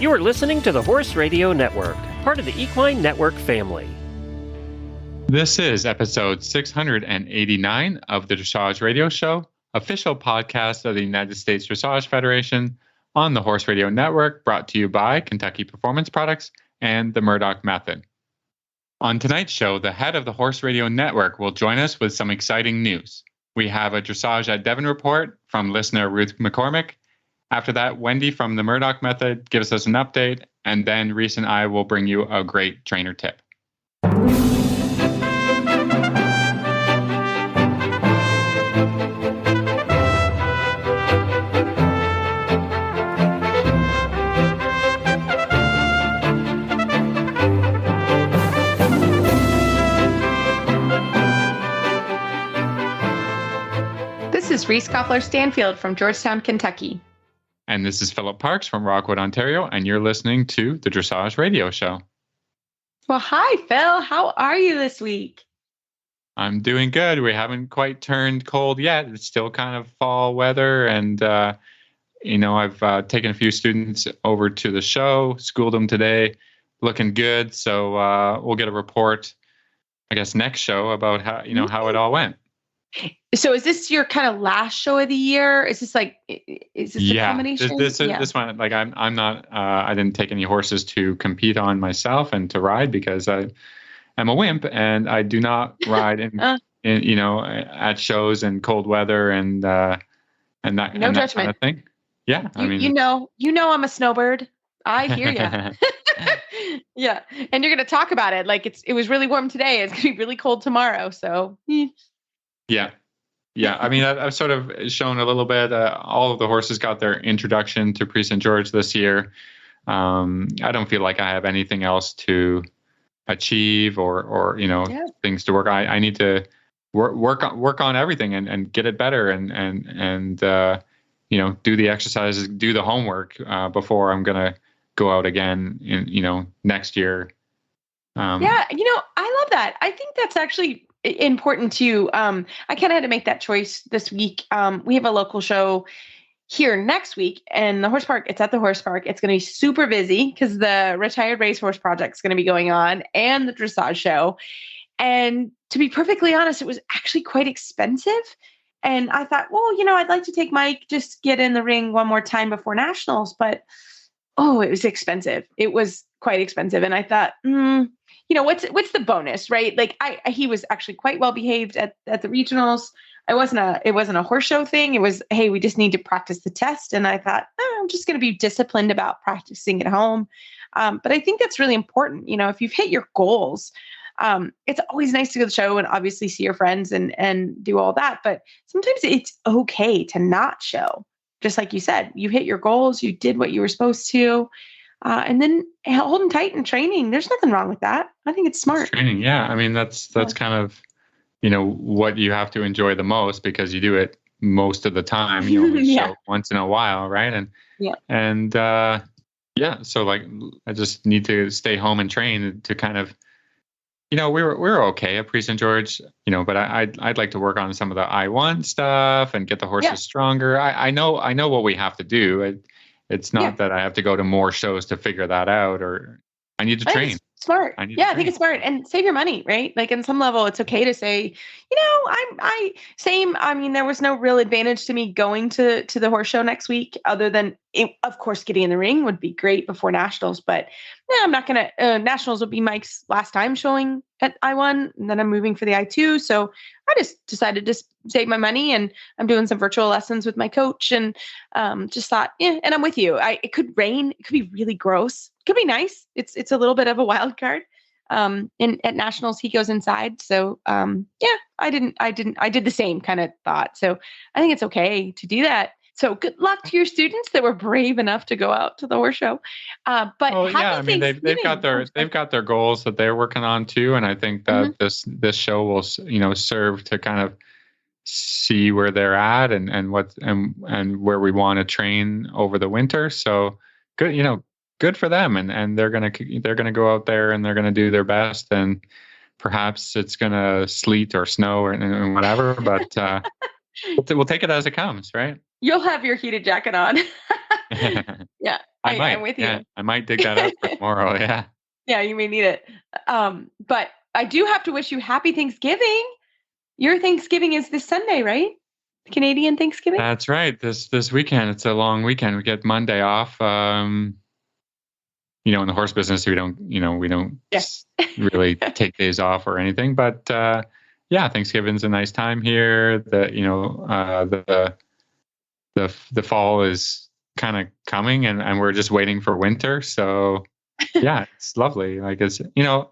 You are listening to the Horse Radio Network, part of the Equine Network family. This is episode 689 of the Dressage Radio Show, official podcast of the United States Dressage Federation on the Horse Radio Network, brought to you by Kentucky Performance Products and the Murdoch Method. On tonight's show, the head of the Horse Radio Network will join us with some exciting news. We have a Dressage at Devon report from listener Ruth McCormick. After that, Wendy from the Murdoch Method gives us an update, and then Reese and I will bring you a great trainer tip. This is Reese Stanfield from Georgetown, Kentucky. And this is Philip Parks from Rockwood, Ontario, and you're listening to the Dressage Radio Show. Well, hi, Phil. How are you this week? I'm doing good. We haven't quite turned cold yet. It's still kind of fall weather. And, I've taken a few students over to the show, schooled them today, looking good. So we'll get a report, I guess, next show about how it all went. So is this your kind of last show of the year? Is this the culmination? This one, like I'm not, I didn't take any horses to compete on myself and to ride because I am a wimp and I do not ride at shows in cold weather and that judgment. That kind of thing. Yeah. I'm a snowbird. I hear you. Yeah. And you're going to talk about it. Like it was really warm today. It's going to be really cold tomorrow. So Yeah. I've sort of shown a little bit. All of the horses got their introduction to Prix St. George this year. I don't feel like I have anything else to achieve or things to work. I need to work on everything and get it better and do the exercises, do the homework before I'm gonna go out again in next year. I love that. I think that's actually important too. I kind of had to make that choice this week. We have a local show here next week, and it's at the horse park. It's going to be super busy because the Retired Racehorse Project is going to be going on and the dressage show. And to be perfectly honest, it was actually quite expensive. And I thought, well, I'd like to take Mike, just get in the ring one more time before nationals, but it was expensive. It was quite expensive. And I thought, what's the bonus, right? Like he was actually quite well behaved at the regionals. It wasn't a horse show thing. It was, hey, we just need to practice the test. And I thought, I'm just going to be disciplined about practicing at home. But I think that's really important. If you've hit your goals, it's always nice to go to the show and obviously see your friends and do all that. But sometimes it's okay to not show. Just like you said, you hit your goals, you did what you were supposed to. And then holding tight and training, there's nothing wrong with that. I think it's smart. Training, yeah. That's kind of, what you have to enjoy the most because you do it most of the time. You only show once in a while, right? So like I just need to stay home and train to kind of, we were okay at Prix St. George, but I'd like to work on some of the I1 stuff and get the horses stronger. I know what we have to do. It's not that I have to go to more shows to figure that out, or I need to train. Smart. I think it's smart and save your money, right? Like in some level, it's okay to say, there was no real advantage to me going to the horse show next week, other than, of course, getting in the ring would be great before nationals. But I'm not going to, nationals will be Mike's last time showing at I1, and then I'm moving for the I2. So I just decided to save my money, and I'm doing some virtual lessons with my coach, and just thought, and I'm with you. It could rain. It could be really gross. It could be nice. It's a little bit of a wild card. At nationals, he goes inside. So, I did the same kind of thought. So I think it's okay to do that. So good luck to your students that were brave enough to go out to the horse show. They've got their goals that they're working on too. And I think that this show will, serve to kind of see where they're at and where we want to train over the winter. So good, good for them. And they're going to go out there and they're going to do their best. And perhaps it's going to sleet or snow or whatever, but we'll take it as it comes, right? You'll have your heated jacket on. Yeah. I'm with you. Yeah, I might dig that up for tomorrow. Yeah. Yeah, you may need it. But I do have to wish you happy Thanksgiving. Your Thanksgiving is this Sunday, right? Canadian Thanksgiving? That's right. This weekend, it's a long weekend. We get Monday off. In the horse business, we don't really take days off or anything. But Thanksgiving's a nice time here. The fall is kind of coming, and we're just waiting for winter. So yeah, it's lovely. Like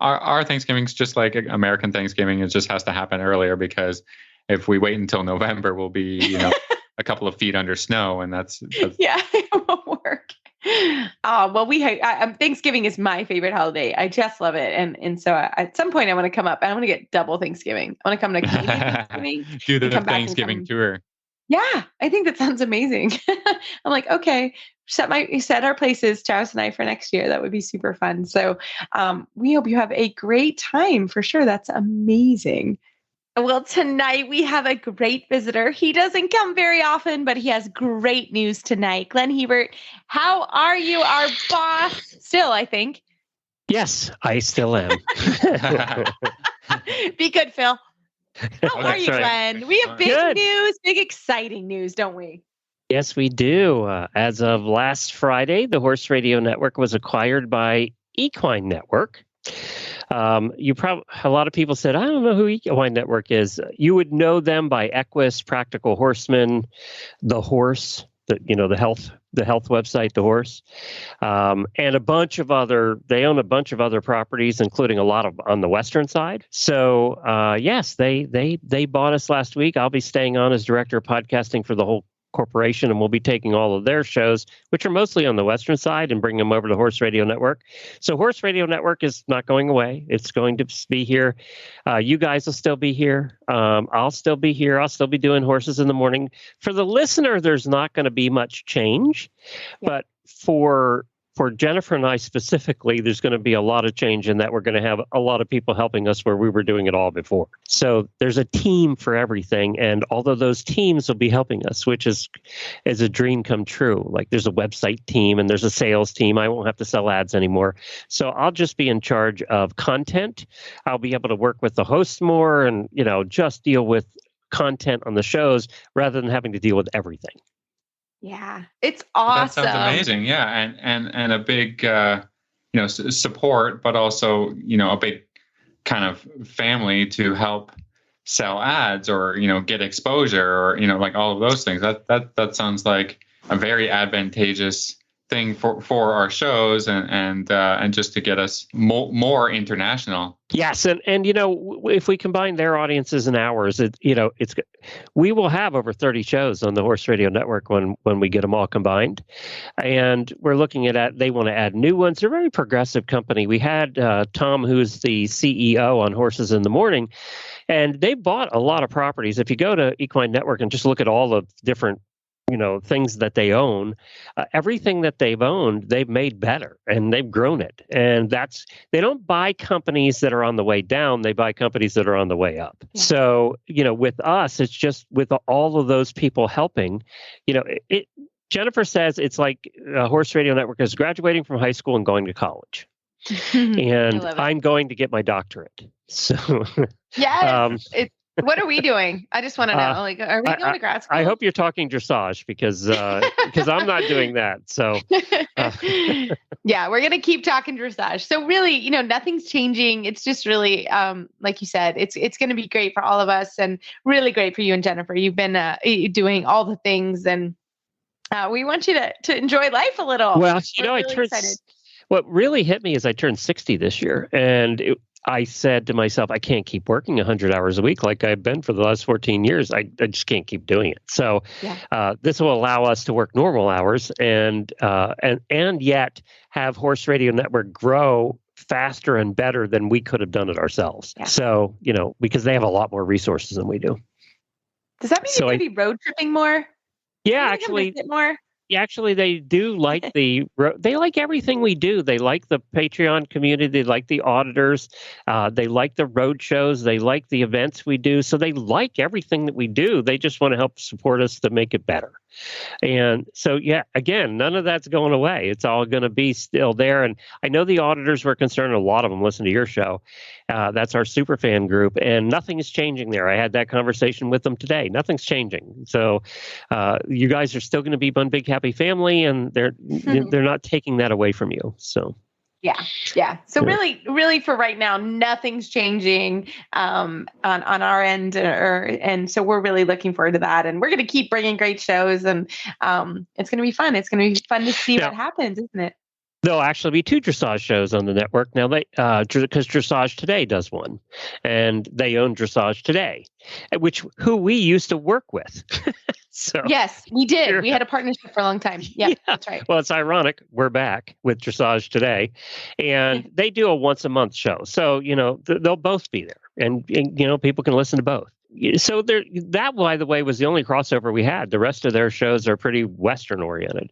our Thanksgiving's just like American Thanksgiving. It just has to happen earlier, because if we wait until November, we'll be a couple of feet under snow, and that's yeah, it won't work. Thanksgiving is my favorite holiday. I just love it, and so at some point I want to come up and I want to get double Thanksgiving. I want to come to Canadian Thanksgiving, do the Thanksgiving tour. Yeah, I think that sounds amazing. I'm like, okay, set our places, Travis and I, for next year. That would be super fun. So we hope you have a great time for sure. That's amazing. Well, tonight we have a great visitor. He doesn't come very often, but he has great news tonight. Glenn Hebert, how are you? Our boss still, I think. Yes, I still am. Be good, Phil. How are you, right. Glenn? We have big news, big exciting news, don't we? Yes, we do. As of last Friday, the Horse Radio Network was acquired by Equine Network. A lot of people said, I don't know who Equine Network is. You would know them by Equus, Practical Horseman, The Horse, the health website, The Horse, and they own a bunch of other properties, including a lot of on the western side. So yes, they bought us last week. I'll be staying on as director of podcasting for the whole corporation, and we'll be taking all of their shows, which are mostly on the western side, and bring them over to Horse Radio Network. So Horse Radio Network is not going away. It's going to be here. You guys will still be here. I'll still be here. I'll still be doing Horses in the Morning. For the listener, there's not going to be much change, but for Jennifer and I specifically, there's going to be a lot of change in that we're going to have a lot of people helping us where we were doing it all before. So there's a team for everything. And although those teams will be helping us, which is a dream come true, like there's a website team and there's a sales team. I won't have to sell ads anymore. So I'll just be in charge of content. I'll be able to work with the hosts more and, just deal with content on the shows rather than having to deal with everything. Yeah, it's awesome. That sounds amazing. Yeah, and a big support, but also a big kind of family to help sell ads or get exposure or like all of those things. That sounds like a very advantageous thing for our shows and just to get us more international. Yes, and if we combine their audiences and ours, we will have over 30 shows on the Horse Radio Network when we get them all combined, and we're looking at they want to add new ones. They're a very progressive company. We had Tom, who's the CEO on Horses in the Morning, and they bought a lot of properties. If you go to Equine Network and just look at all the different things that they own, everything that they've owned, they've made better and they've grown it. And they don't buy companies that are on the way down. They buy companies that are on the way up. Yeah. So, with us, it's just with all of those people helping, Jennifer says it's like Horse Radio Network is graduating from high school and going to college. And I'm going to get my doctorate. So yes, what are we doing? I just want to know. Are we going to grad school? I hope you're talking dressage because I'm not doing that. So yeah, we're going to keep talking dressage. So really, nothing's changing. It's just really, like you said, it's going to be great for all of us and really great for you and Jennifer. You've been doing all the things, and we want you to enjoy life a little. Well, I turned excited. What really hit me is I turned 60 this year, and I said to myself, I can't keep working 100 hours a week like I've been for the last 14 years. I just can't keep doing it. So this will allow us to work normal hours and yet have Horse Radio Network grow faster and better than we could have done it ourselves. Yeah. So, because they have a lot more resources than we do. Does that mean you're going to be road tripping more? Yeah, actually. More? actually, they do like they like everything we do. They like the Patreon community. They like the auditors. They like the road shows. They like the events we do. So they like everything that we do. They just want to help support us to make it better. And so, yeah, again, none of that's going away. It's all going to be still there. And I know the auditors were concerned. A lot of them listen to your show. That's our super fan group, and nothing is changing there. I had that conversation with them today. Nothing's changing. So you guys are still going to be one big happy family, and they're not taking that away from you. So. Yeah. So really for right now, nothing's changing on our end, and so we're really looking forward to that. And we're going to keep bringing great shows, and it's going to be fun. It's going to be fun to see what happens, isn't it? There'll actually be 2 dressage shows on the network now. They because Dressage Today does one, and they own Dressage Today, who we used to work with. So yes, we did. We had a partnership for a long time. Yeah, that's right. Well, it's ironic. We're back with Dressage Today, and they do a once a month show. So they'll both be there, and people can listen to both. So that, by the way, was the only crossover we had. The rest of their shows are pretty Western oriented,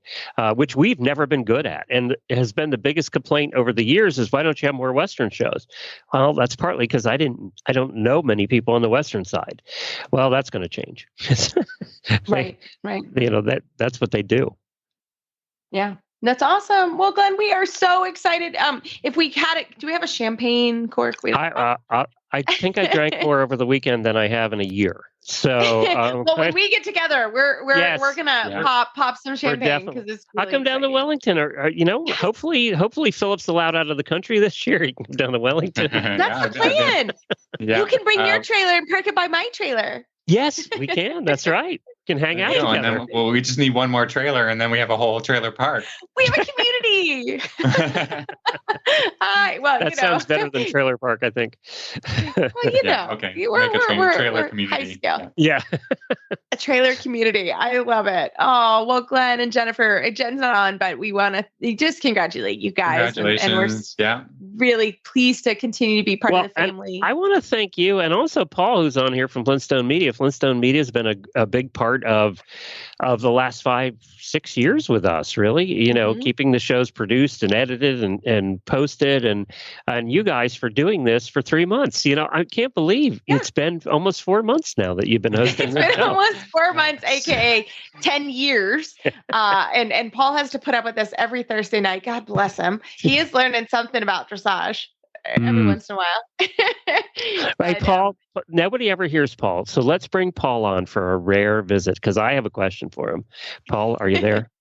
which we've never been good at, and has been the biggest complaint over the years is, why don't you have more Western shows? Well, that's partly because I don't know many people on the Western side. Well, that's going to change. Right. That's what they do. Yeah. That's awesome. Well, Glenn, we are so excited. If we had it, do we have a champagne cork? I think I drank more over the weekend than I have in a year. So, well, when we get together, we're gonna pop some champagne because it's. Really I'll come down to Wellington, or hopefully Philip's allowed out of the country this year. You can come down to Wellington. That's the plan. You can bring your trailer and park it by my trailer. Yes, we can. That's right. Can hang out together. And then, we just need one more trailer, and then we have a whole trailer park. We have a community. That sounds better than trailer park, I think. Well, okay. We're trailer community. High scale. Yeah. A trailer community. I love it. Oh, well, Glenn and Jennifer, Jen's not on, but we want to just congratulate you guys. Congratulations. And we're really pleased to continue to be part of the family. I want to thank you, and also Paul, who's on here from Flintstone Media. Flintstone Media has been a big part of the last 5-6 years with us, really, keeping the shows produced and edited and posted, and you guys for doing this for 3 months. I can't believe it's been almost 4 months now that you've been hosting. It's been almost 4 months, aka 10 years. And Paul has to put up with this every Thursday night. God bless him. He is learning something about dressage every once in a while. Right, Paul. Nobody ever hears Paul, so let's bring Paul on for a rare visit, because I have a question for him. Paul, are you there?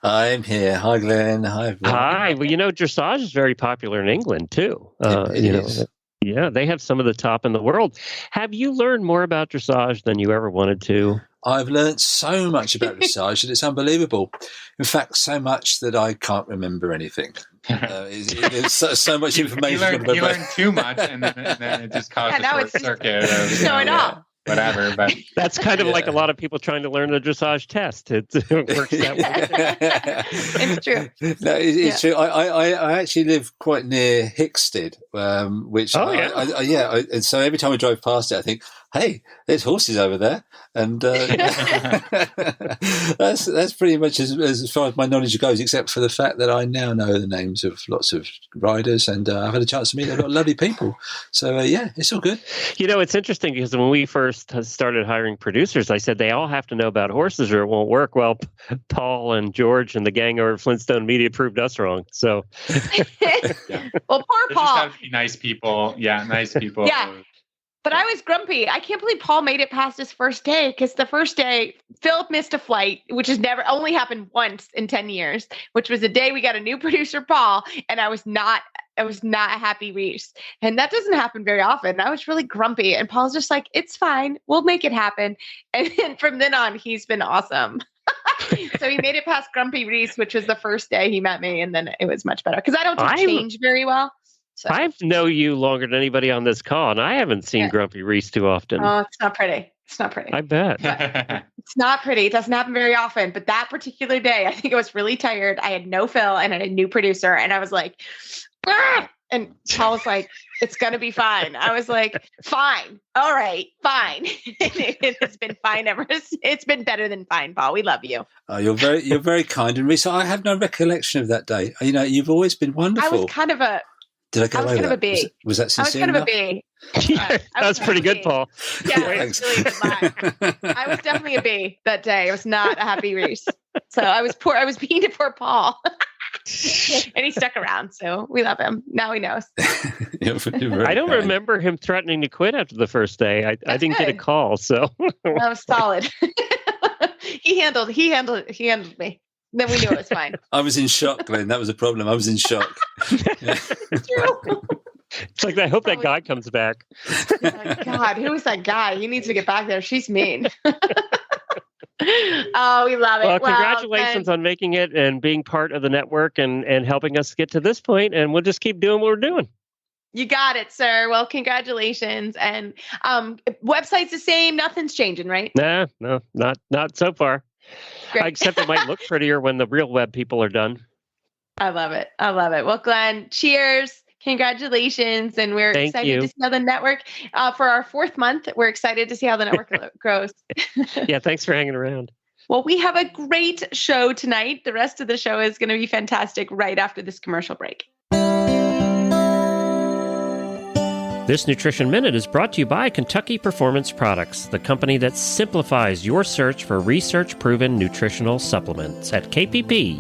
I'm here. Hi, Glenn. Hi, everyone. Hi. Well, dressage is very popular in England too. It is. Yeah, they have some of the top in the world. Have you learned more about dressage than you ever wanted to? I've learned so much about dressage that it's unbelievable. In fact, so much that I can't remember anything. There's so much information. You learn too much, and then it just causes a short circuit. Showing off. Whatever, but that's kind of like a lot of people trying to learn the dressage test. It works that way. It's true. No, it's true. I actually live quite near Hickstead, which and so every time I drive past it, I think, hey, there's horses over there, and that's pretty much as far as my knowledge goes, except for the fact that I now know the names of lots of riders, and I've had a chance to meet a lot of lovely people. So it's all good. It's interesting because when we first started hiring producers, I said they all have to know about horses or it won't work. Well, Paul and George and the gang over Flintstone Media proved us wrong. So, well, poor Paul. Just have to be nice people. Yeah, nice people. Yeah. But I was grumpy. I can't believe Paul made it past his first day, because the first day Philip missed a flight, which has only happened once in 10 years, which was the day we got a new producer, Paul, and I was not a happy Reese. And that doesn't happen very often. I was really grumpy, and Paul's just like, it's fine. We'll make it happen. And then from then on, he's been awesome. So he made it past Grumpy Reese, which was the first day he met me, and then it was much better, because I don't do change very well. So. I've known you longer than anybody on this call, and I haven't seen Grumpy Reese too often. Oh, it's not pretty. It's not pretty. I bet. It's not pretty. It doesn't happen very often. But that particular day, I think I was really tired. I had no Phil and I had a new producer. And I was like, ah! And Paul was like, It's going to be fine. I was like, fine. All right, fine. It's been fine ever. It's been better than fine, Paul. We love you. Oh, you're very kind. And Reese, I have no recollection of that day. You've always been wonderful. I was kind of a... Did I get away with that? A B. Was that sincere enough? I was kind of a B. That was pretty good, Paul. Yeah, it was really good lie. I was definitely a B that day. I was not a happy Reese. So I was being to poor Paul. And he stuck around, so we love him. Now he knows. I don't remember him threatening to quit after the first day. I didn't get a call, so that was solid. He handled me. Then we knew it was fine. I was in shock, Glenn. That was a problem. I was in shock. True. It's like, I hope that guy comes back. Oh my God, who is that guy? He needs to get back there. She's mean. Oh, we love it. Well, congratulations on making it and being part of the network and helping us get to this point. And we'll just keep doing what we're doing. You got it, sir. Well, congratulations. And website's the same. Nothing's changing, right? No, not so far. Great. Except it might look prettier when the real web people are done. I love it. Well, Glenn, cheers. Congratulations. And we're excited to see how the network, for our 4th month, we're excited to see how the network grows. Yeah, thanks for hanging around. Well, we have a great show tonight. The rest of the show is going to be fantastic right after this commercial break. This Nutrition Minute is brought to you by Kentucky Performance Products, the company that simplifies your search for research-proven nutritional supplements at kppusa.com.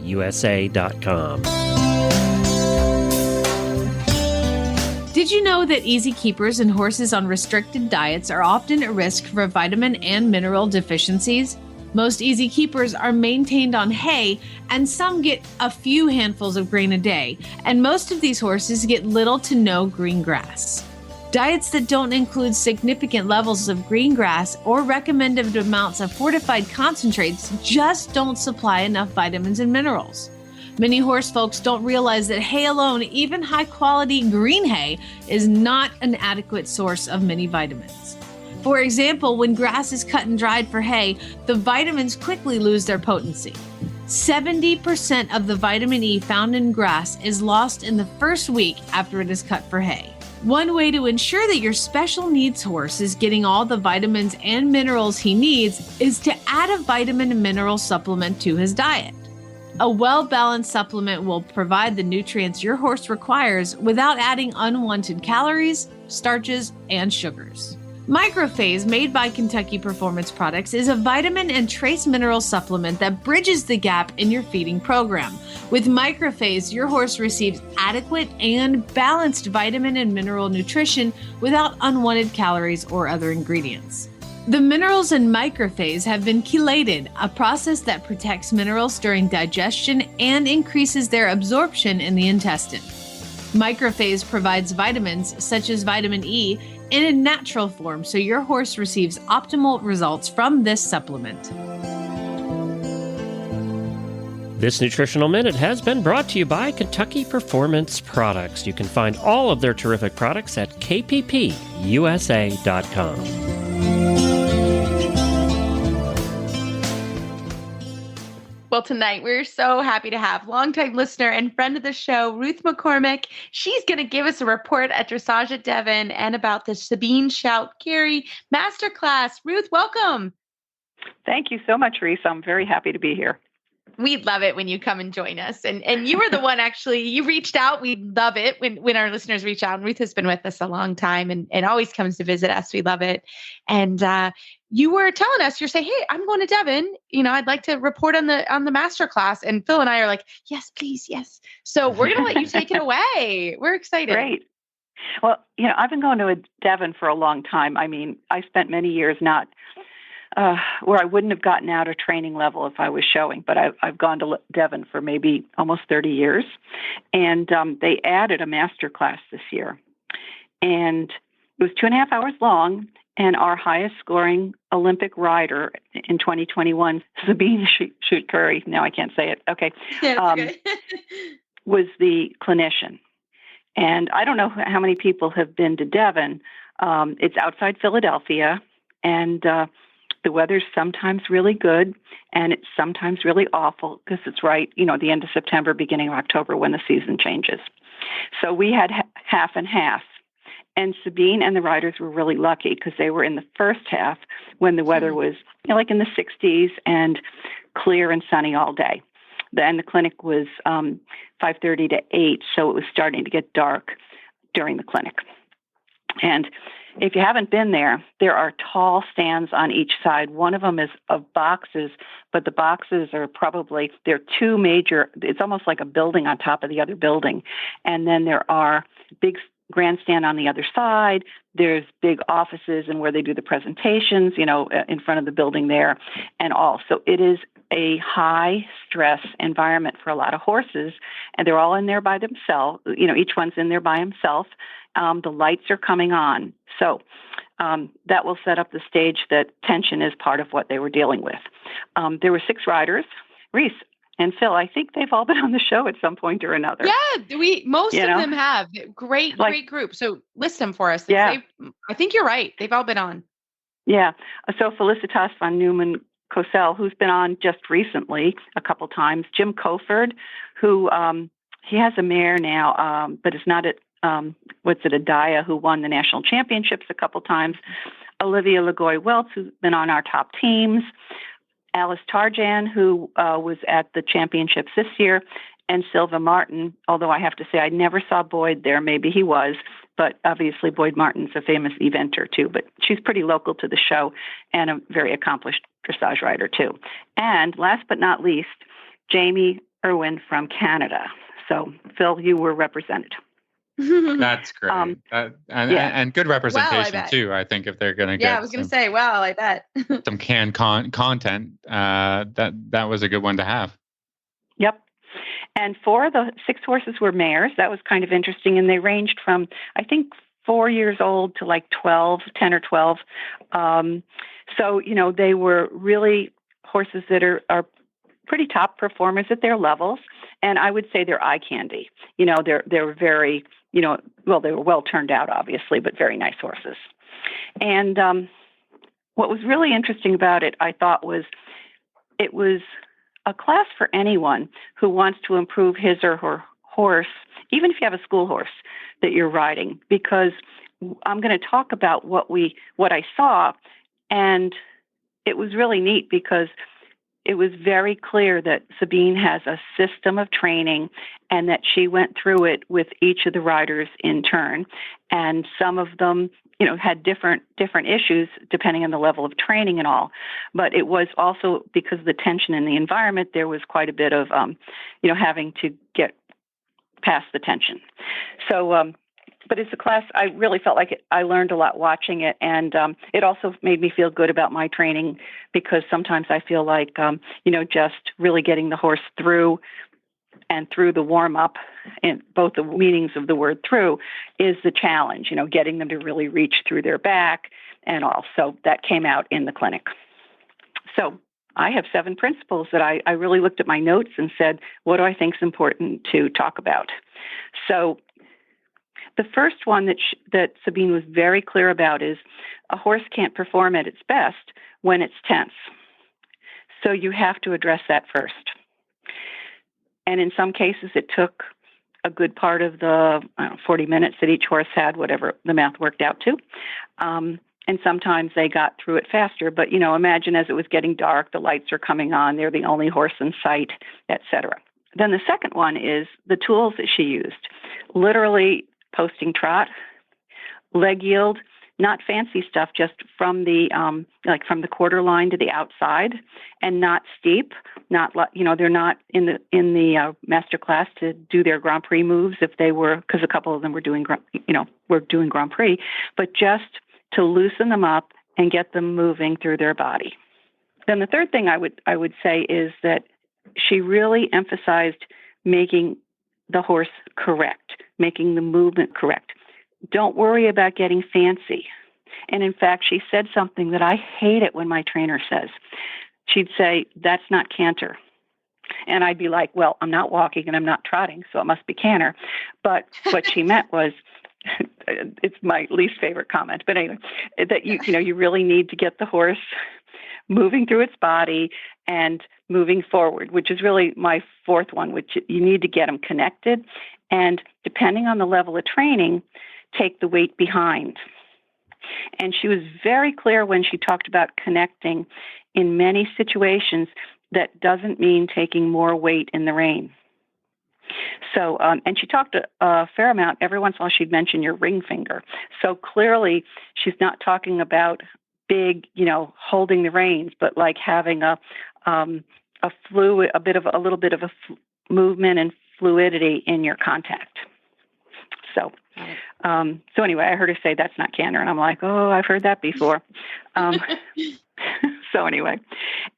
Did you know that easy keepers and horses on restricted diets are often at risk for vitamin and mineral deficiencies? Most easy keepers are maintained on hay, and some get a few handfuls of grain a day, and most of these horses get little to no green grass. Diets that don't include significant levels of green grass or recommended amounts of fortified concentrates just don't supply enough vitamins and minerals. Many horse folks don't realize that hay alone, even high-quality green hay, is not an adequate source of many vitamins. For example, when grass is cut and dried for hay, the vitamins quickly lose their potency. 70% of the vitamin E found in grass is lost in the first week after it is cut for hay. One way to ensure that your special needs horse is getting all the vitamins and minerals he needs is to add a vitamin and mineral supplement to his diet. A well-balanced supplement will provide the nutrients your horse requires without adding unwanted calories, starches, and sugars. Microphase, made by Kentucky Performance Products, is a vitamin and trace mineral supplement that bridges the gap in your feeding program. With Microphase, your horse receives adequate and balanced vitamin and mineral nutrition without unwanted calories or other ingredients. The minerals in Microphase have been chelated, a process that protects minerals during digestion and increases their absorption in the intestine. Microphase provides vitamins, such as vitamin E, in a natural form, so your horse receives optimal results from this supplement. This Nutritional Minute has been brought to you by Kentucky Performance Products. You can find all of their terrific products at kppusa.com. Well, tonight we're so happy to have longtime listener and friend of the show, Ruth McCormick. She's going to give us a report at Dressage at Devon and about the Sabine Shout Carry Masterclass. Ruth, welcome. Thank you so much, Reese. I'm very happy to be here. We love it when you come and join us. And you were the one, actually, you reached out. We love it when our listeners reach out. And Ruth has been with us a long time and always comes to visit us. We love it. And you were telling us, you're saying, hey, I'm going to Devon. I'd like to report on the master class. And Phil and I are like, yes, please. Yes. So we're going to let you take it away. We're excited. Great. Well, I've been going to Devon for a long time. I mean, I spent many years not where I wouldn't have gotten out of training level if I was showing, but I've gone to Devon for maybe almost 30 years. And they added a master class this year. And it was 2.5 hours long. And our highest scoring Olympic rider in 2021, Sabine Shoot Curry, now I can't say it, okay, was the clinician. And I don't know how many people have been to Devon. It's outside Philadelphia, and the weather's sometimes really good, and it's sometimes really awful because it's right, the end of September, beginning of October when the season changes. So we had half and half. And Sabine and the riders were really lucky because they were in the first half when the weather was like in the 60s and clear and sunny all day. And the clinic was 5:30 to 8, so it was starting to get dark during the clinic. And if you haven't been there, there are tall stands on each side. One of them is of boxes, but the boxes are they're two major, it's almost like a building on top of the other building. And then there are big grandstand on the other side. There's big offices and where they do the presentations, in front of the building there and all. So it is a high stress environment for a lot of horses, and they're all in there by themselves. Each one's in there by himself. The lights are coming on. So that will set up the stage that tension is part of what they were dealing with. There were 6 riders. Reese and Phil, I think they've all been on the show at some point or another. Yeah, most of them have. Great group. So list them for us. Yeah. I think you're right. They've all been on. Yeah. So Felicitas von Neumann Cosell, who's been on just recently a couple times. Jim Coford, who he has a mare now, but is not at Adaya, who won the national championships a couple times. Olivia Lagoy-Welts, who's been on our top teams. Alice Tarjan, who was at the championships this year, and Silva Martin, although I have to say I never saw Boyd there. Maybe he was, but obviously Boyd Martin's a famous eventer too, but she's pretty local to the show and a very accomplished dressage rider too. And last but not least, Jamie Irwin from Canada. So Phil, you were represented. That's great. And good representation too. I think if they're going to get, I was going to say, I bet some canned content. That was a good one to have. Yep. And 4 of the 6 horses were mares. That was kind of interesting, and they ranged from I think 4 years old to like 10 or 12. So they were really horses that are pretty top performers at their levels, and I would say they're eye candy. They're very, they were well turned out, obviously, but very nice horses. And what was really interesting about it, I thought, was it was a class for anyone who wants to improve his or her horse, even if you have a school horse that you're riding, because I'm going to talk about what I saw, and it was really neat because it was very clear that Sabine has a system of training and that she went through it with each of the riders in turn. And some of them, had different issues depending on the level of training and all. But it was also because of the tension in the environment, there was quite a bit of, having to get past the tension. So, but it's a class, I really felt like I learned a lot watching it. And it also made me feel good about my training because sometimes I feel like, just really getting the horse through and through the warm-up, in both the meanings of the word through, is the challenge, getting them to really reach through their back and all. So that came out in the clinic. So I have 7 principles that I really looked at my notes and said, what do I think is important to talk about? So the first one that Sabine was very clear about is a horse can't perform at its best when it's tense. So you have to address that first. And in some cases, it took a good part of the 40 minutes that each horse had, whatever the math worked out to. And sometimes they got through it faster. But, imagine as it was getting dark, the lights are coming on, they're the only horse in sight, etc. Then the second one is the tools that she used. Literally posting trot, leg yield, not fancy stuff, just from the from the quarter line to the outside, and not steep. Not they're not in the master class to do their Grand Prix moves if they were, because a couple of them were doing Grand Prix, but just to loosen them up and get them moving through their body. Then the third thing I would say is that she really emphasized making the horse correct, making the movement correct. Don't worry about getting fancy. And in fact, she said something that I hate it when my trainer says. She'd say, that's not canter. And I'd be like, well, I'm not walking and I'm not trotting, so it must be canter. But what she meant was, it's my least favorite comment, but anyway, that you really need to get the horse moving through its body and moving forward, which is really my fourth one, which you need to get them connected. And depending on the level of training, take the weight behind. And she was very clear when she talked about connecting in many situations. That doesn't mean taking more weight in the rein. So, and she talked a fair amount. Every once in a while, she'd mention your ring finger. So clearly, she's not talking about big, holding the reins, but like having a fluid, a little bit of a movement and fluidity in your contact. So, so anyway, I heard her say that's not canter, and I'm like, oh, I've heard that before. So anyway,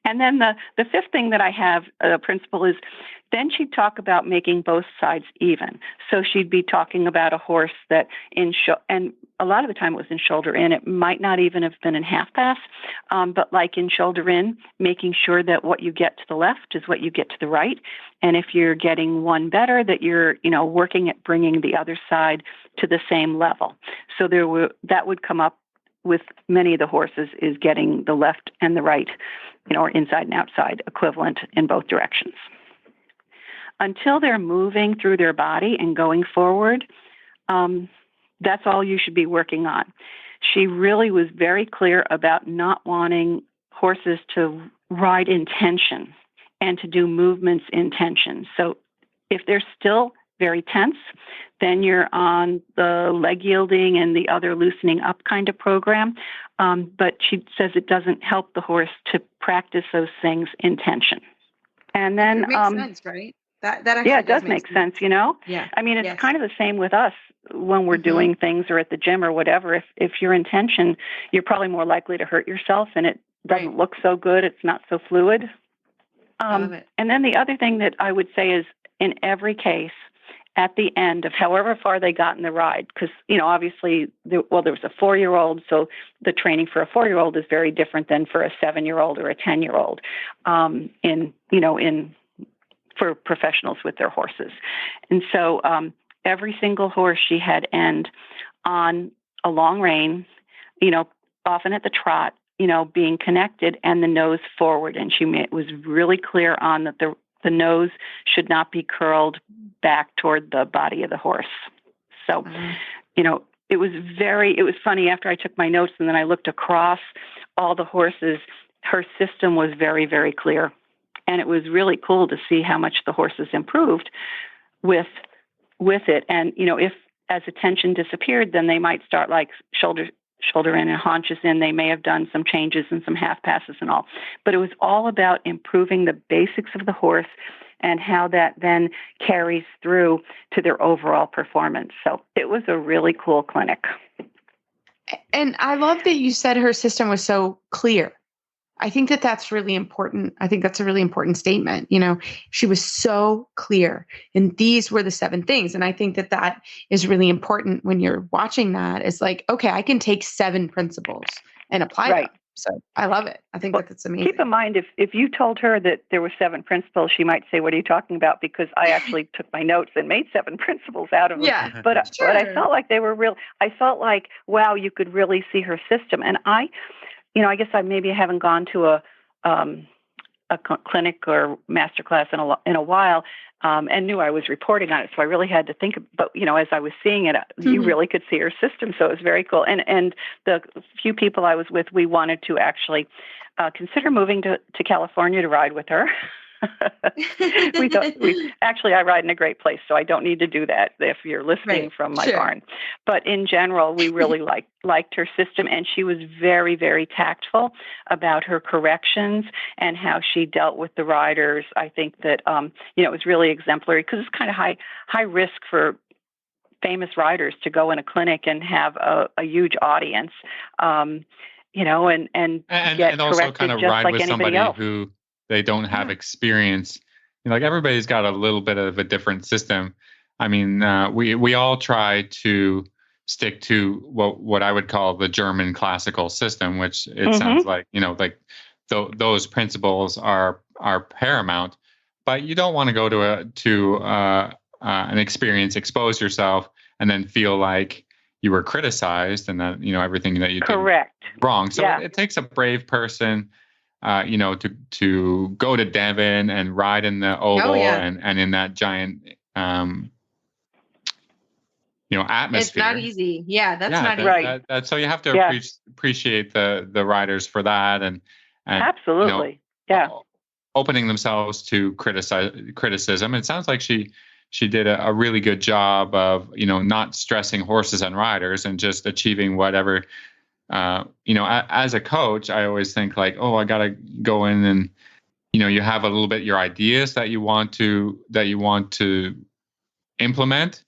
and then the fifth thing that I have, principle is, then she'd talk about making both sides even. So she'd be talking about a horse that and a lot of the time it was in shoulder in. It might not even have been in half pass, but like in shoulder in, making sure that what you get to the left is what you get to the right. And if you're getting one better, that you're, working at bringing the other side to the same level. So that would come up with many of the horses, is getting the left and the right, or inside and outside equivalent in both directions. Until they're moving through their body and going forward, that's all you should be working on. She really was very clear about not wanting horses to ride in tension and to do movements in tension. So if they're still very tense, then you're on the leg yielding and the other loosening up kind of program. But she says it doesn't help the horse to practice those things in tension. And then it makes sense, right? That actually it does make sense. Yeah. I mean, it's kind of the same with us when we're doing things or at the gym or whatever. If you're in tension, you're probably more likely to hurt yourself, and it doesn't look so good. It's not so fluid. And then the other thing that I would say is, in every case, at the end of however far they got in the ride, because, obviously, there was a 4-year-old, so the training for a 4-year-old is very different than for a 7-year-old or a 10-year-old for professionals with their horses. And so every single horse she had end on a long rein, often at the trot, being connected and the nose forward. And she was really clear on that the nose should not be curled back toward the body of the horse. So, it was funny after I took my notes and then I looked across all the horses, her system was very, very clear. And it was really cool to see how much the horses improved with it. And, if as the tension disappeared, then they might start like shoulder in and haunches in. They may have done some changes and some half passes and all. But it was all about improving the basics of the horse and how that then carries through to their overall performance. So it was a really cool clinic. And I love that you said her system was so clear. I think that that's really important. I think that's a really important statement. She was so clear, and these were the 7 things. And I think that that is really important when you're watching that. It's like, okay, I can take 7 principles and apply them. So I love it. I think that's amazing. Keep in mind, if you told her that there were 7 principles, she might say, what are you talking about? Because I actually took my notes and made 7 principles out of them. Yeah, but I felt like they were real. I felt like, wow, you could really see her system. And I guess I maybe haven't gone to a clinic or masterclass in a while, and knew I was reporting on it. So I really had to think. But as I was seeing it, you really could see her system. So it was very cool. And the few people I was with, we wanted to actually consider moving to California to ride with her. I ride in a great place, so I don't need to do that if you're listening from my barn. But in general, we really liked her system, and she was very, very tactful about her corrections and how she dealt with the riders. I think that it was really exemplary, because it's kind of high risk for famous riders to go in a clinic and have a huge audience, and also kind of ride with somebody who they don't have experience. Like, everybody's got a little bit of a different system. I mean, we all try to stick to what I would call the German classical system, which it sounds like, those principles are paramount. But you don't want to go to an experience, expose yourself, and then feel like you were criticized and that everything that you did wrong. So it takes a brave person, to go to Devon and ride in the oval and in that giant atmosphere. It's not easy. Yeah, that's not right. So you have to appreciate the riders for that, and absolutely, opening themselves to criticism. It sounds like she did a really good job of not stressing horses and riders and just achieving whatever. As a coach, I always think like, oh, I gotta go in and you have a little bit your ideas that you want to implement,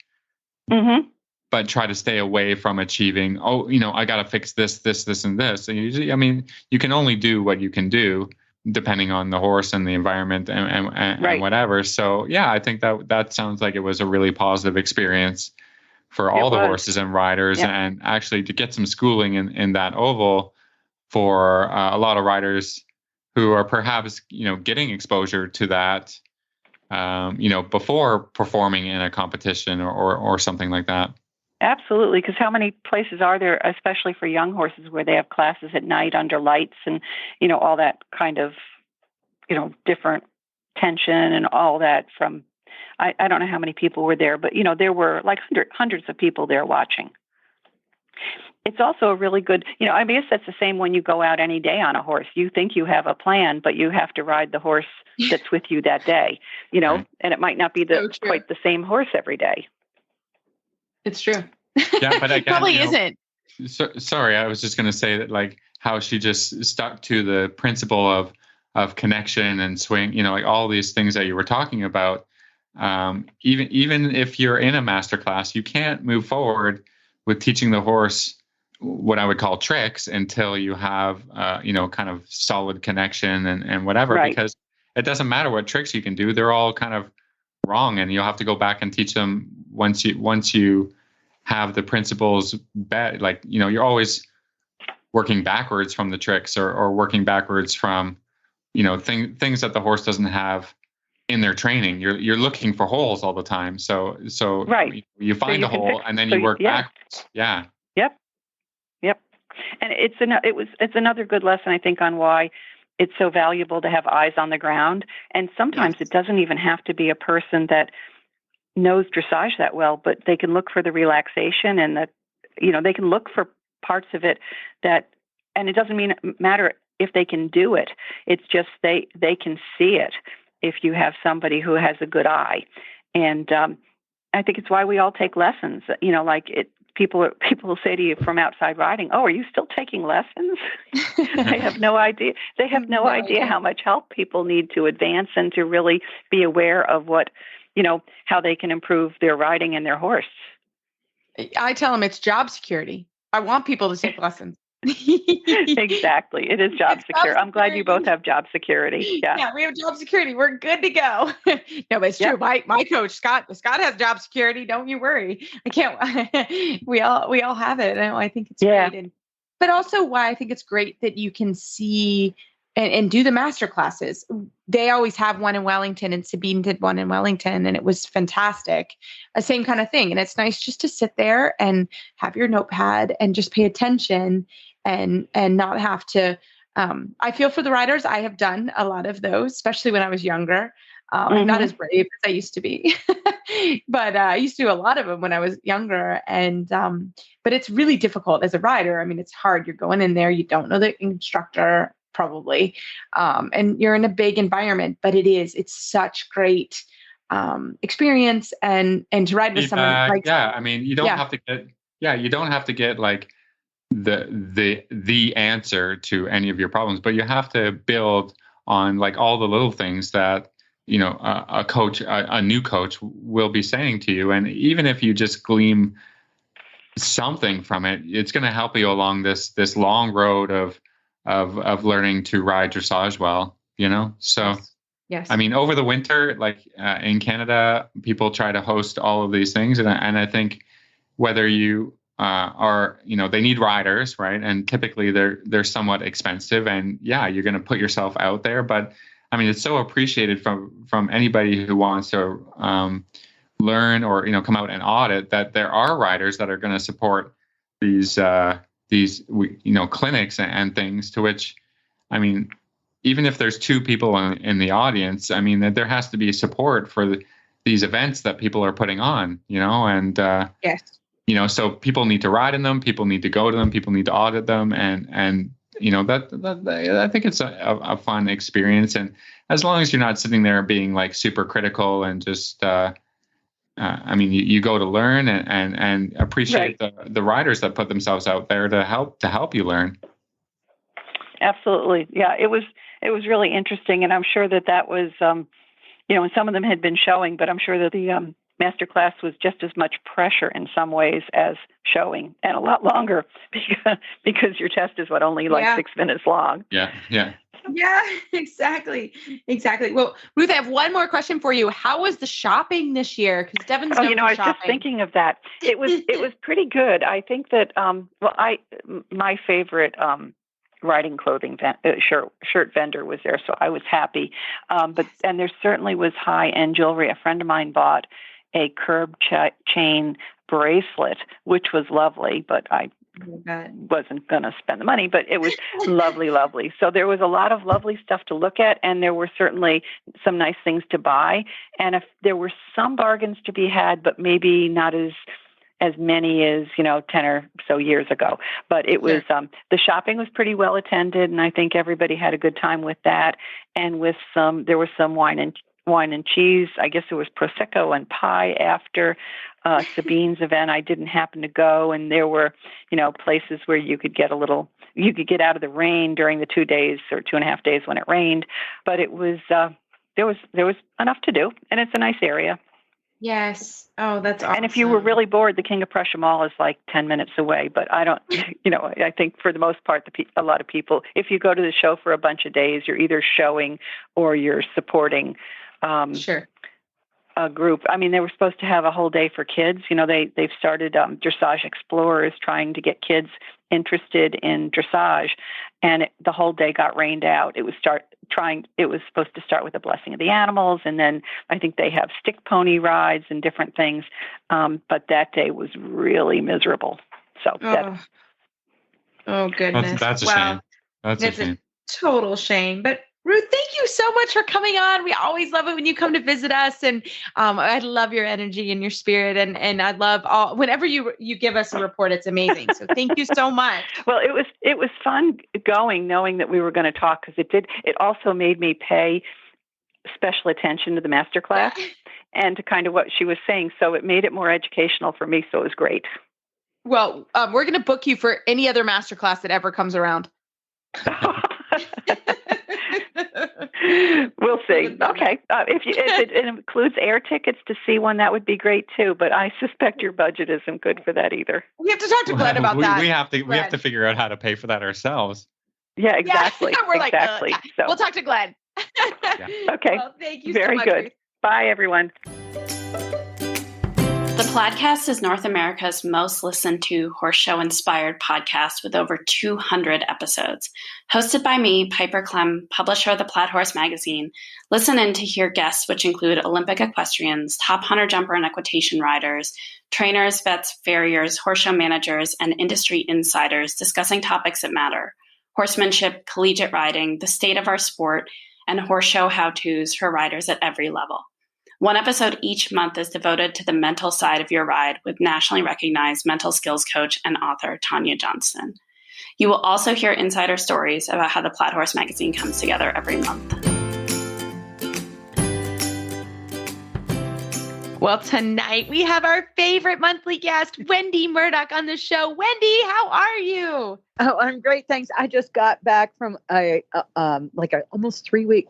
but try to stay away from achieving. Oh, I got to fix this, and this. And usually, you can only do what you can do, depending on the horse and the environment and whatever. So yeah, I think that sounds like it was a really positive experience for all the horses and riders, and actually to get some schooling in that oval for a lot of riders who are perhaps getting exposure to that before performing in a competition or something like that. Absolutely, because how many places are there, especially for young horses, where they have classes at night under lights and all that kind of different tension and all that from. I don't know how many people were there, but there were like hundreds of people there watching. It's also a really good, I guess that's the same when you go out any day on a horse. You think you have a plan, but you have to ride the horse that's with you that day, and it might not be quite the same horse every day. It's true. Yeah, but again, probably isn't. Sorry, I was just going to say that, like, how she just stuck to the principle of connection and swing, like all these things that you were talking about. Even if you're in a master class, you can't move forward with teaching the horse what I would call tricks until you have, kind of solid connection and whatever, because it doesn't matter what tricks you can do. They're all kind of wrong. And you'll have to go back and teach them once you have the principles like, you're always working backwards from the tricks or working backwards from, things that the horse doesn't have in their training. You're looking for holes all the time. So you find a hole and then you work backwards. Yeah. Yep. And it's another good lesson, I think, on why it's so valuable to have eyes on the ground. And sometimes it doesn't even have to be a person that knows dressage that well, but they can look for the relaxation and they can look for parts of it and it doesn't matter if they can do it. It's just they can see it if you have somebody who has a good eye. And I think it's why we all take lessons. People will say to you from outside riding, "Oh, are you still taking lessons?" They have no idea. They have no idea how much help people need to advance and to really be aware of what, how they can improve their riding and their horse. I tell them it's job security. I want people to take lessons. Exactly. It is job security. I'm glad you both have job security. Yeah, we have job security. We're good to go. No, but it's true. My coach, Scott has job security. Don't you worry. I can't. We all have it. I think it's great. But also why I think it's great that you can see and do the master classes. They always have one in Wellington, and Sabine did one in Wellington, and it was fantastic. The same kind of thing. And it's nice just to sit there and have your notepad and just pay attention and not have to, I feel for the riders. I have done a lot of those, especially when I was younger. I'm not as brave as I used to be, but I used to do a lot of them when I was younger. And, but it's really difficult as a rider. I mean, it's hard. You're going in there. You don't know the instructor probably. And you're in a big environment, but it's such great, experience and to ride with someone like, I mean, you don't have to get like the answer to any of your problems, but you have to build on like all the little things that, a new coach will be saying to you. And even if you just glean something from it, it's going to help you along this long road of learning to ride dressage well, So, yes. I mean, over the winter, like in Canada, people try to host all of these things. And I think whether you they need riders, right? And typically they're somewhat expensive, and you're going to put yourself out there. But I mean, it's so appreciated from anybody who wants to learn or come out and audit that there are riders that are going to support these clinics and things. To which, I mean, even if there's two people in the audience, I mean, that there has to be support for these events that people are putting on, and yes. so people need to ride in them, people need to go to them, people need to audit them, and that I think it's a fun experience. And as long as you're not sitting there being like super critical and just, you go to learn and appreciate the riders that put themselves out there to help you learn. Absolutely. Yeah, it was really interesting. And I'm sure that was, and some of them had been showing, but I'm sure that the master class was just as much pressure in some ways as showing, and a lot longer because your test is only 6 minutes long. Yeah. Yeah, exactly. Well, Ruth, I have one more question for you. How was the shopping this year? Because Devon's known for I was shopping. just thinking of that. It was pretty good. I think that my favorite riding clothing shirt vendor was there, so I was happy. And there certainly was high-end jewelry. A friend of mine bought a curb chain bracelet, which was lovely, but I wasn't going to spend the money, but it was lovely, lovely. So there was a lot of lovely stuff to look at, and there were certainly some nice things to buy. And if there were some bargains to be had, but maybe not as many as 10 or so years ago. But it was the shopping was pretty well attended, and I think everybody had a good time with that. And there was some wine and cheese. I guess there was prosecco and pie after Sabine's event. I didn't happen to go, and there were places where you could get out of the rain during the 2 days or 2.5 days when it rained. But it was there was enough to do, and it's a nice area. Yes. Oh, that's awesome. And if you were really bored, the King of Prussia Mall is like 10 minutes away. But I don't, I think for the most part, a lot of people, if you go to the show for a bunch of days, you're either showing or you're supporting a group. I mean, they were supposed to have a whole day for kids. They've started Dressage Explorers, trying to get kids interested in dressage, and the whole day got rained out. It was supposed to start with the blessing of the animals, and then I think they have stick pony rides and different things. But that day was really miserable. So oh goodness, that's a shame. That's a shame. Total shame. But Ruth, thank you so much for coming on. We always love it when you come to visit us, and I love your energy and your spirit, and I love whenever you give us a report, it's amazing. So thank you so much. Well, it was fun knowing that we were going to talk, because it also made me pay special attention to the master class and to kind of what she was saying. So it made it more educational for me. So it was great. Well, we're going to book you for any other master class that ever comes around. We'll see. Okay. If it includes air tickets to see one, that would be great too. But I suspect your budget isn't good for that either. We have to talk to Glenn about that. We have to figure out how to pay for that ourselves. Yeah, exactly. Yeah, we're exactly. So we'll talk to Glenn. Okay. Well, thank you Very so much, good. Ruth. Bye, everyone. The Plaidcast is North America's most listened to horse show inspired podcast with over 200 episodes. Hosted by me, Piper Clem, publisher of the Plaid Horse magazine. Listen in to hear guests which include Olympic equestrians, top hunter jumper and equitation riders, trainers, vets, farriers, horse show managers, and industry insiders discussing topics that matter: horsemanship, collegiate riding, the state of our sport, and horse show how-tos for riders at every level. One episode each month is devoted to the mental side of your ride with nationally recognized mental skills coach and author Tanya Johnston. You will also hear insider stories about how the Plaid Horse magazine comes together every month. Well, tonight we have our favorite monthly guest, Wendy Murdoch, on the show. Wendy, how are you? Oh, I'm great. Thanks. I just got back from a almost 3 week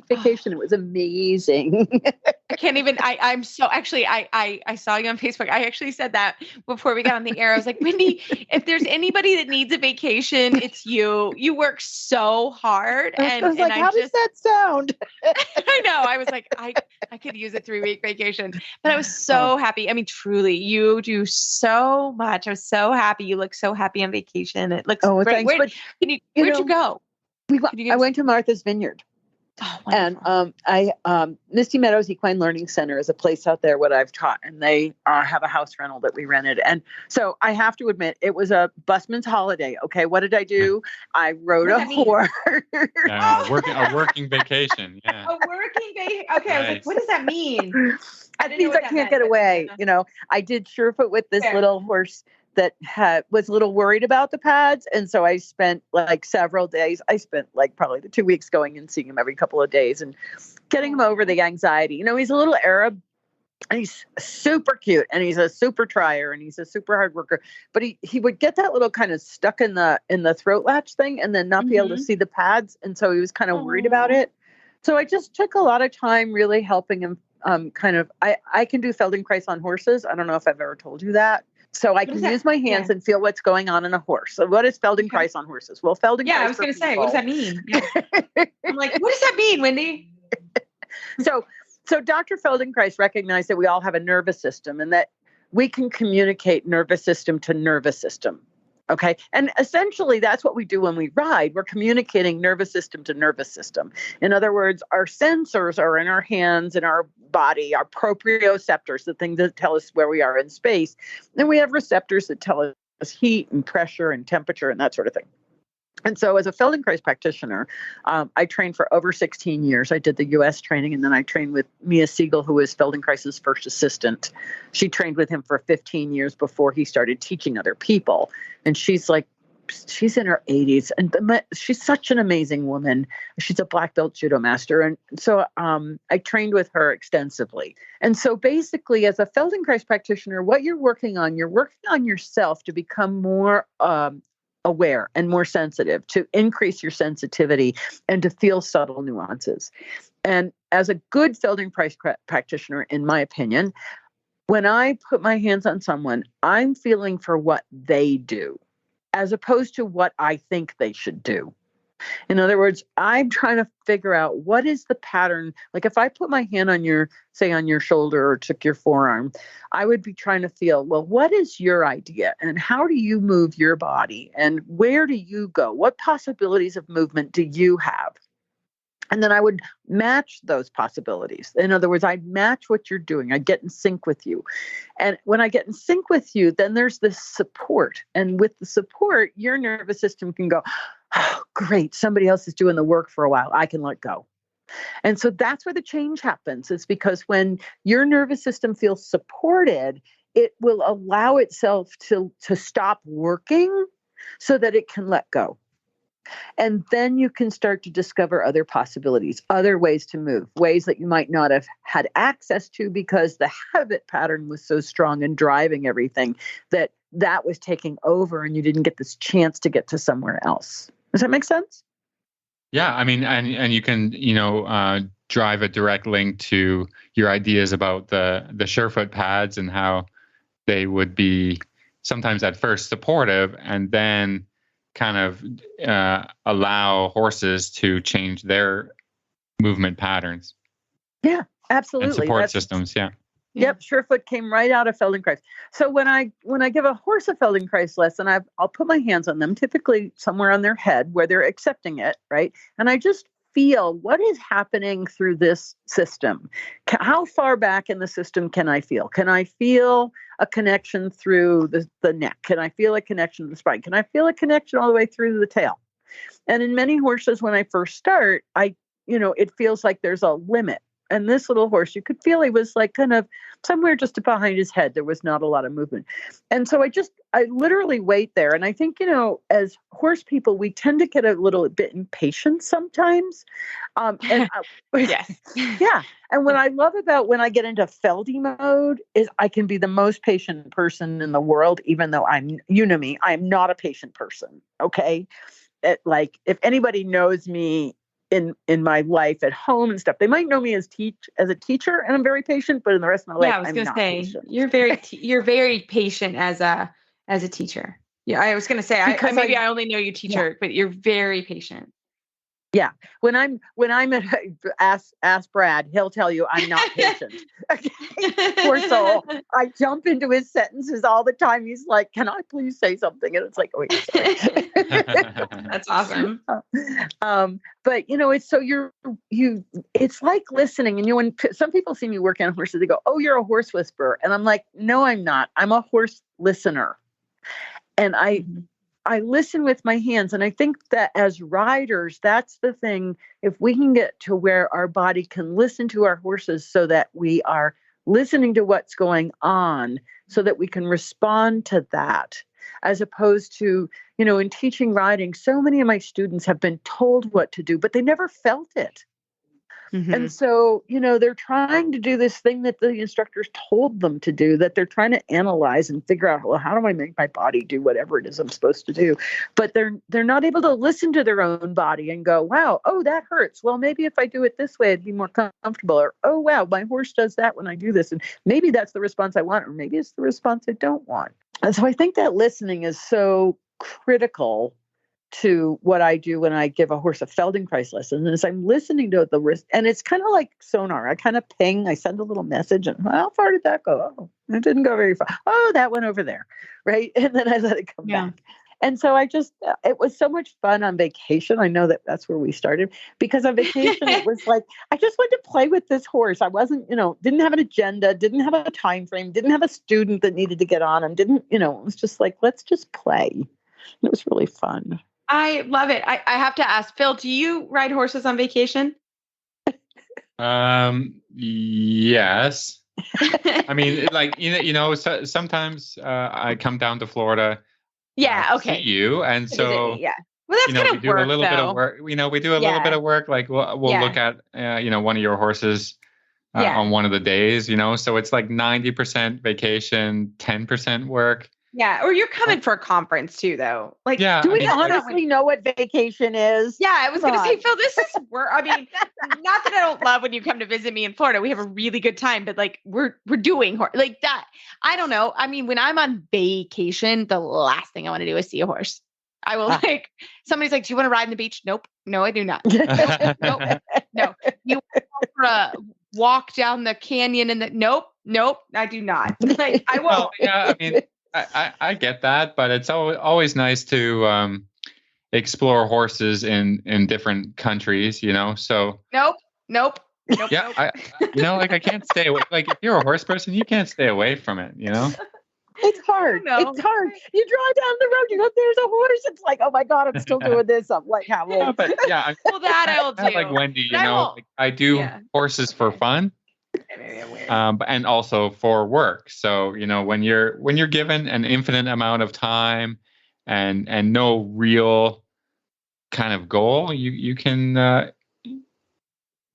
vacation. It was amazing. I can't even, I'm so, actually, I saw you on Facebook. I actually said that before we got on the air. I was like, Wendy, if there's anybody that needs a vacation, it's you. You work so hard. And I was like, how does that sound? I know. I was like, I could use a 3-week vacation, but I was so happy. I mean, truly, you do so much. I was so happy. You look so happy on vacation. It looks great. Thanks. Where'd you go? I went to Martha's Vineyard. Oh, wonderful. And Misty Meadows Equine Learning Center is a place out there what I've taught, and they have a house rental that we rented. And so I have to admit, it was a busman's holiday. Okay, what did I do? I rode a horse. A working vacation. Yeah. A working vacation. Okay, right. I was like, what does that mean? That means I can't get away. You know, I did Surefoot with this little horse that was a little worried about the pads. And so I spent like several days. I spent like probably the 2 weeks going and seeing him every couple of days and getting him over the anxiety. You know, he's a little Arab. And he's super cute, and he's a super trier, and he's a super hard worker. But he would get that little kind of stuck in the throat latch thing, and then not be able to see the pads, and so he was kind of worried about it. So I just took a lot of time really helping him. I can do Feldenkrais on horses. I don't know if I've ever told you that. So I can use my hands and feel what's going on in a horse. So what is Feldenkrais on horses? Well, Feldenkrais. Yeah, I was going to say, what does that mean? Yeah. I'm like, what does that mean, Wendy? So Dr. Feldenkrais recognized that we all have a nervous system and that we can communicate nervous system to nervous system. Okay. And essentially that's what we do when we ride. We're communicating nervous system to nervous system. In other words, our sensors are in our hands and our body, our proprioceptors, the things that tell us where we are in space. And we have receptors that tell us heat and pressure and temperature and that sort of thing. And so as a Feldenkrais practitioner, I trained for over 16 years. I did the U.S. training, and then I trained with Mia Siegel, who was Feldenkrais's first assistant. She trained with him for 15 years before he started teaching other people. And she's in her 80s, and she's such an amazing woman. She's a black belt judo master. And so I trained with her extensively. And so basically, as a Feldenkrais practitioner, what you're working on yourself to become more aware and more sensitive, to increase your sensitivity and to feel subtle nuances. And as a good Feldenkrais practitioner, in my opinion, when I put my hands on someone, I'm feeling for what they do as opposed to what I think they should do. In other words, I'm trying to figure out what is the pattern. Like if I put my hand on your shoulder or took your forearm, I would be trying to feel, well, what is your idea and how do you move your body and where do you go? What possibilities of movement do you have? And then I would match those possibilities. In other words, I'd match what you're doing. I'd get in sync with you. And when I get in sync with you, then there's this support. And with the support, your nervous system can go, oh, great, somebody else is doing the work for a while. I can let go. And so that's where the change happens. It's because when your nervous system feels supported, it will allow itself to stop working so that it can let go. And then you can start to discover other possibilities, other ways to move, ways that you might not have had access to because the habit pattern was so strong and driving everything that was taking over and you didn't get this chance to get to somewhere else. Does that make sense? Yeah, I mean, and you can, drive a direct link to your ideas about the Surefoot pads and how they would be sometimes at first supportive and then kind of allow horses to change their movement patterns. Yeah, absolutely. And support systems, yeah. Yep, Surefoot came right out of Feldenkrais. So when I give a horse a Feldenkrais lesson, I'll put my hands on them, typically somewhere on their head where they're accepting it, right? And I just feel what is happening through this system. How far back in the system can I feel? Can I feel a connection through the neck? Can I feel a connection to the spine? Can I feel a connection all the way through the tail? And in many horses, when I first start, it feels like there's a limit. And this little horse, you could feel he was like kind of somewhere just behind his head. There was not a lot of movement. And so I literally wait there. And I think, as horse people, we tend to get a little bit impatient sometimes. Yes. Yeah. And what I love about when I get into Feldy mode is I can be the most patient person in the world, even though me, I'm not a patient person. Okay. If anybody knows me, in my life at home and stuff, they might know me as a teacher, and I'm very patient. But in the rest of my life, I was going to say patient. you're very patient as a teacher. Yeah, I was going to say I only know you teacher, but you're very patient. Yeah, when I'm at ask Brad, he'll tell you I'm not patient. Poor soul. I jump into his sentences all the time. He's like, "Can I please say something?" And it's like, "Oh, wait, sorry." That's awesome. But it's so it's like listening. And when some people see me work on horses, they go, "Oh, you're a horse whisperer," and I'm like, "No, I'm not. I'm a horse listener." And I listen with my hands. And I think that as riders, that's the thing. If we can get to where our body can listen to our horses so that we are listening to what's going on so that we can respond to that, as opposed to, in teaching riding, so many of my students have been told what to do, but they never felt it. Mm-hmm. And so, they're trying to do this thing that the instructors told them to do, that they're trying to analyze and figure out, well, how do I make my body do whatever it is I'm supposed to do? But they're not able to listen to their own body and go, wow, oh, that hurts. Well, maybe if I do it this way, it'd be more comfortable. Or, oh, wow, my horse does that when I do this. And maybe that's the response I want, or maybe it's the response I don't want. And so I think that listening is so critical to what I do when I give a horse a Feldenkrais lesson. Is I'm listening to the risk, and it's kind of like sonar. I kind of ping, I send a little message, and how far did that go? Oh, it didn't go very far. Oh, that went over there, right? And then I let it come back. And so it was so much fun on vacation. I know that's where we started, because on vacation, it was like, I just wanted to play with this horse. I wasn't, didn't have an agenda, didn't have a time frame, didn't have a student that needed to get on, and didn't, it was just like, let's just play. And it was really fun. I love it. I have to ask, Phil, do you ride horses on vacation? Yes. I mean, like, so, sometimes I come down to Florida. Yeah. Okay. See you. And so, yeah. Well, that's kind of we do work, a little bit of work. We do a little bit of work. Like we'll look at, one of your horses on one of the days, so it's like 90% vacation, 10% work. Yeah, or you're coming for a conference too, though. Like, do we honestly know what vacation is? Yeah, I was going to say, Phil, this is work. I mean, not that I don't love when you come to visit me in Florida. We have a really good time, but like we're doing like that. I don't know. I mean, when I'm on vacation, the last thing I want to do is see a horse. I will somebody's like, "Do you want to ride on the beach?" Nope, no, I do not. Nope, no. You want to go for a walk down the canyon nope, I do not. Like, I won't. Well, yeah, I mean. I get that, but it's always nice to explore horses in different countries, So nope. Yeah, nope. I can't stay away. Like, if you're a horse person, you can't stay away from it, It's hard. It's hard. You drive down the road, you go, there's a horse. It's like, oh my God, I'm still doing this. I'm like, how old? Yeah, but yeah, well, that I will do. Like Wendy, I do horses for fun. And also for work. So, when you're given an infinite amount of time and no real kind of goal, you can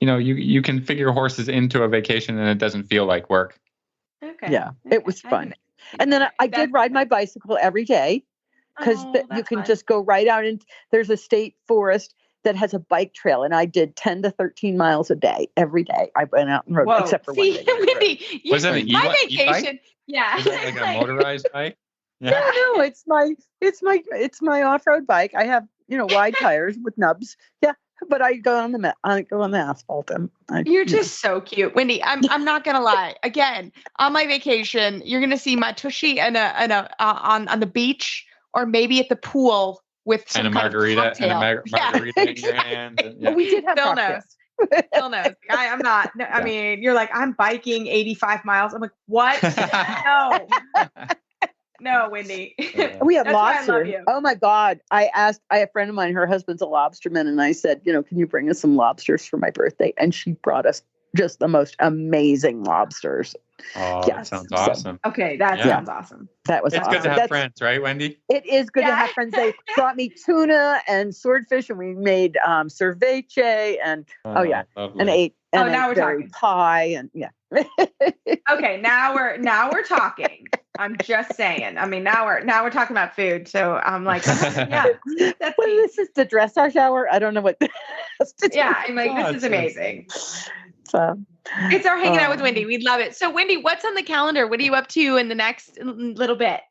you can figure horses into a vacation and it doesn't feel like work. Okay. Yeah, it was fun. And then I did ride my bicycle every day, because you can just go right out, and there's a state forest that has a bike trail, and I did 10 to 13 miles a day every day. I went out and rode, except for one day. Wendy, was it an my vacation? E-bike? Yeah, is it like a motorized bike? Yeah. No, it's my off-road bike. I have wide tires with nubs. Yeah, but I go on the asphalt. You're just so cute, Wendy. I'm not gonna lie. Again, on my vacation, you're gonna see my tushy and on the beach, or maybe at the pool. With some and a margarita in your hand. And, we did have Phil cocktails. Phil knows. I'm not. I mean, you're like, I'm biking 85 miles. I'm like, what? No, Wendy. We have lobster. Oh my God. I have a friend of mine, her husband's a lobsterman, and I said, can you bring us some lobsters for my birthday? And she brought us just the most amazing lobsters. Oh, that sounds awesome. Okay, that sounds awesome. That was It's awesome. good to have friends, right, Wendy? It is good to have friends. They brought me tuna and swordfish, and we made cervece and lovely. and ate and now we're talking pie and Okay, now we're talking. I'm just saying. I mean, now we're talking about food. So I'm like, this is the dressage hour. I don't know what. I'm like, this is amazing. So it's our hanging out with Wendy. We love it. So Wendy, what's on the calendar? What are you up to in the next little bit?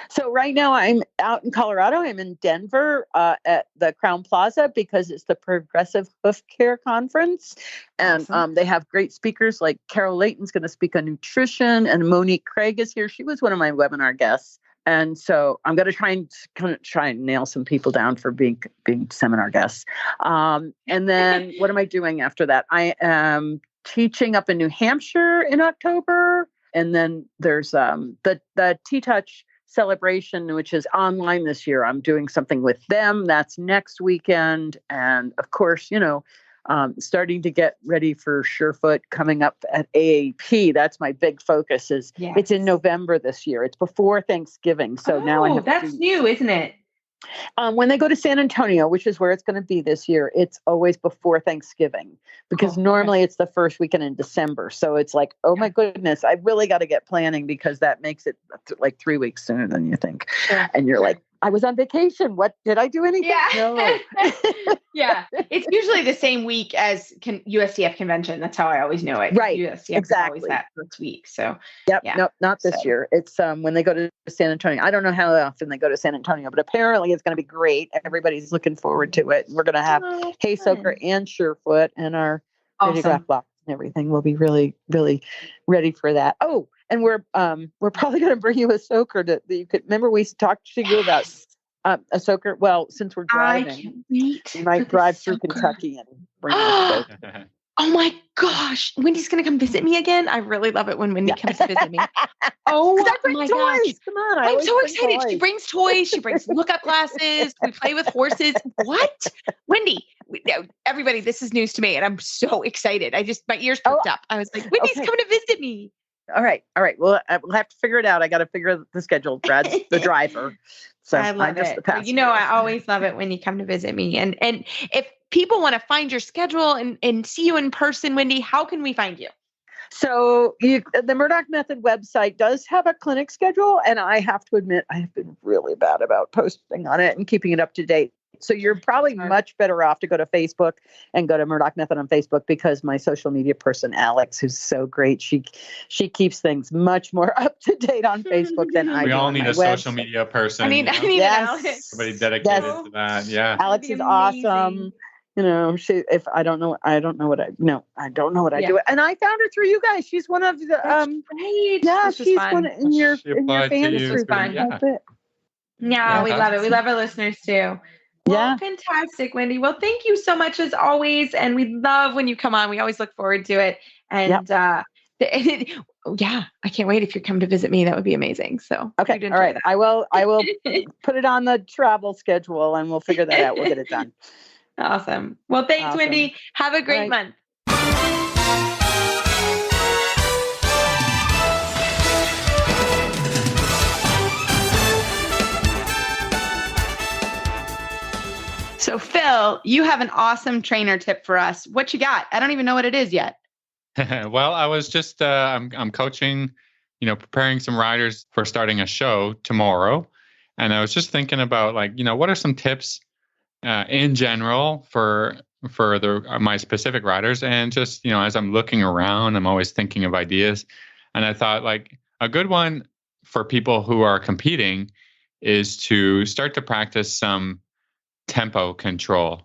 So right now I'm out in Colorado. I'm in Denver at the Crown Plaza, because it's the Progressive Hoof Care Conference. And they have great speakers, like Carol Layton's going to speak on nutrition, and Monique Craig is here. She was one of my webinar guests. And so I'm going to try and nail some people down for being seminar guests. And then what am I doing after that? I am teaching up in New Hampshire in October. And then there's the T-Touch celebration, which is online this year. I'm doing something with them. That's next weekend. And of course, starting to get ready for Surefoot coming up at AAP. That's my big focus. It's in November this year. It's before Thanksgiving. So now I have that's new, isn't it? When they go to San Antonio, which is where it's going to be this year, it's always before Thanksgiving because normally it's the first weekend in December. So it's like, oh my goodness, I really got to get planning because that makes it like 3 weeks sooner than you think. Sure. And you're like, I was on vacation. What did I do anything? Yeah. No. Yeah. It's usually the same week as USDF convention. That's how I always know it. Right. USDF exactly. is always that first week. So yep. Yeah. Nope. Not this year. It's when they go to San Antonio. I don't know how often they go to San Antonio, but apparently it's going to be great. Everybody's looking forward to it. We're going to have Hay Soaker and Surefoot and our Radiograph box and everything. We'll be really, really ready for that. Oh, and we're probably going to bring you a soaker that you could remember we talked to you about a soaker. Well, since we're driving, we might drive through Kentucky and bring you a soaker. Oh my gosh, Wendy's going to come visit me again. I really love it when Wendy comes to visit me. Oh my gosh. Come on. I'm so excited. She brings toys. She brings lookup glasses. We play with horses. What? Wendy, everybody, this is news to me and I'm so excited. My ears perked up. I was like, Wendy's coming to visit me. All right. Well, we'll have to figure it out. I got to figure the schedule. Brad's the driver. So I love it. I always love it when you come to visit me. And if people want to find your schedule and see you in person, Wendy, how can we find you? So the Murdoch Method website does have a clinic schedule. And I have to admit, I have been really bad about posting on it and keeping it up to date. So you're probably much better off to go to Facebook and go to Murdoch Method on Facebook because my social media person, Alex, who's so great, she keeps things much more up to date on Facebook than I do. We all need a social media person. I need Alex. Somebody dedicated to that. Yeah. Alex is awesome. You know, I don't know what I do. And I found her through you guys. She's one of the great. Yeah, she's one in your fans group. Yeah, we love it. We love our listeners too. Well, fantastic, Wendy. Well, thank you so much as always. And we love when you come on. We always look forward to it. And I can't wait if you come to visit me. That would be amazing. So okay. All right. That. I will put it on the travel schedule and we'll figure that out. We'll get it done. Awesome. Well, thanks, Wendy. Have a great month. So, Phil, you have an awesome trainer tip for us. What you got? I don't even know what it is yet. Well, I was just, I'm coaching, preparing some riders for starting a show tomorrow. And I was just thinking about what are some tips in general for my specific riders? And just, as I'm looking around, I'm always thinking of ideas. And I thought a good one for people who are competing is to start to practice some tempo control.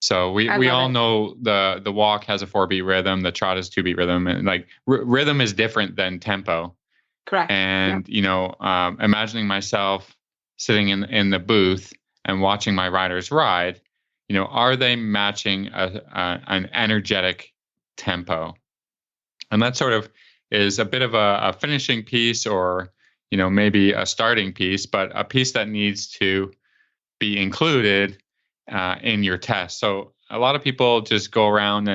So we all know the walk has a 4-beat rhythm, the trot is 2-beat rhythm, and rhythm is different than tempo. Correct. And imagining myself sitting in the booth and watching my riders ride, are they matching an energetic tempo? And that sort of is a bit of a finishing piece, or maybe a starting piece, but a piece that needs to be included in your test. So a lot of people just go around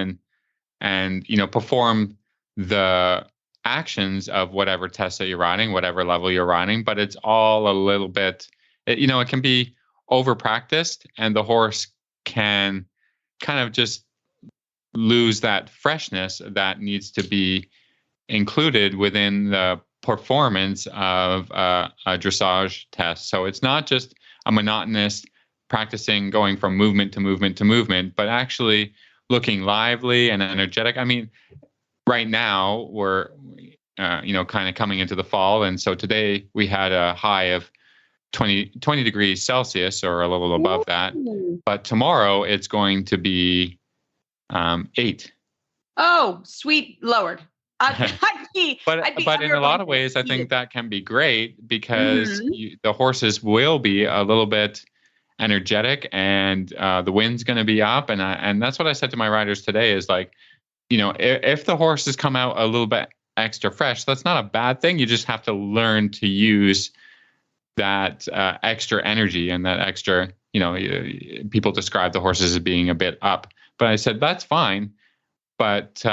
and perform the actions of whatever test that you're riding, whatever level you're riding, but it's all a little bit, it can be over practiced, and the horse can kind of just lose that freshness that needs to be included within the performance of a dressage test. So it's not just a monotonous practicing going from movement to movement to movement, but actually looking lively and energetic. I mean, right now we're, kind of coming into the fall. And so today we had a high of 20 degrees Celsius, or a little above that. But tomorrow it's going to be 8. Oh, sweet Lord. But in a lot of ways, I think that can be great because the horses will be a little bit energetic, and the wind's going to be up. And that's what I said to my riders today is if the horses come out a little bit extra fresh, that's not a bad thing. You just have to learn to use that extra energy and that extra, people describe the horses as being a bit up, I said, that's fine. But,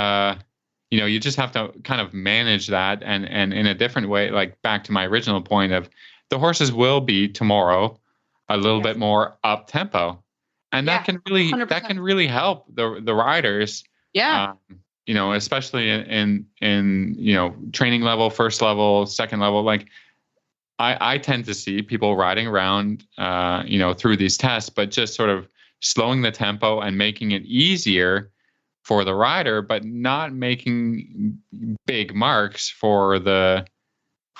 you just have to kind of manage that and in a different way, like back to my original point of the horses will be tomorrow a little bit more up tempo. And that can really help the riders. Yeah. Especially in training level, first level, second level. Like I tend to see people riding around, through these tests, but just sort of slowing the tempo and making it easier for the rider, but not making big marks for the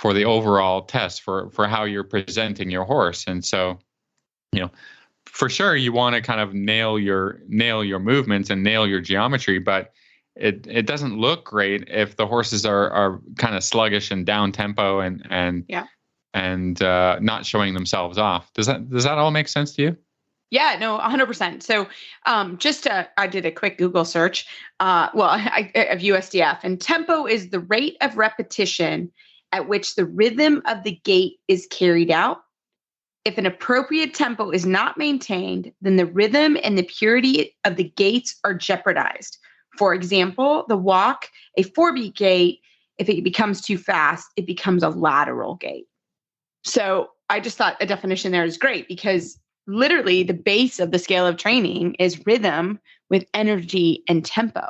overall test for how you're presenting your horse. And so, for sure you want to kind of nail your movements and nail your geometry, but it doesn't look great if the horses are kind of sluggish and down tempo and not showing themselves off. Does that all make sense to you? Yeah, no, 100%. So I did a quick Google search of USDF, and tempo is the rate of repetition at which the rhythm of the gait is carried out. If an appropriate tempo is not maintained, then the rhythm and the purity of the gaits are jeopardized. For example, the walk, a 4-beat gait, if it becomes too fast, it becomes a lateral gait. So I just thought a definition there is great because literally the base of the scale of training is rhythm with energy and tempo.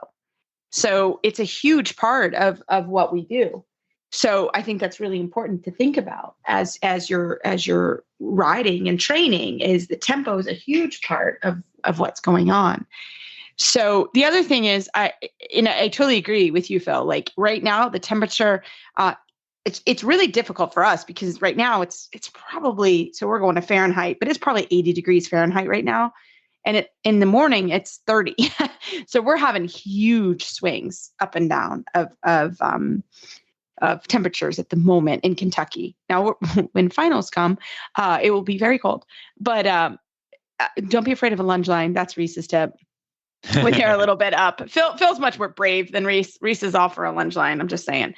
So it's a huge part of what we do. So I think that's really important to think about as you're riding and training. Is the tempo is a huge part of what's going on. So the other thing is, I totally agree with you, Phil. Like right now, the temperature, it's really difficult for us because right now it's probably, so we're going to Fahrenheit, but it's probably 80 degrees Fahrenheit right now. And in the morning it's 30. So we're having huge swings up and down of temperatures at the moment in Kentucky. Now, when finals come, it will be very cold, but don't be afraid of a lunge line. That's Reese's tip. When they're a little bit up, Phil's much more brave than Reese. Reese is off for a lunge line. I'm just saying.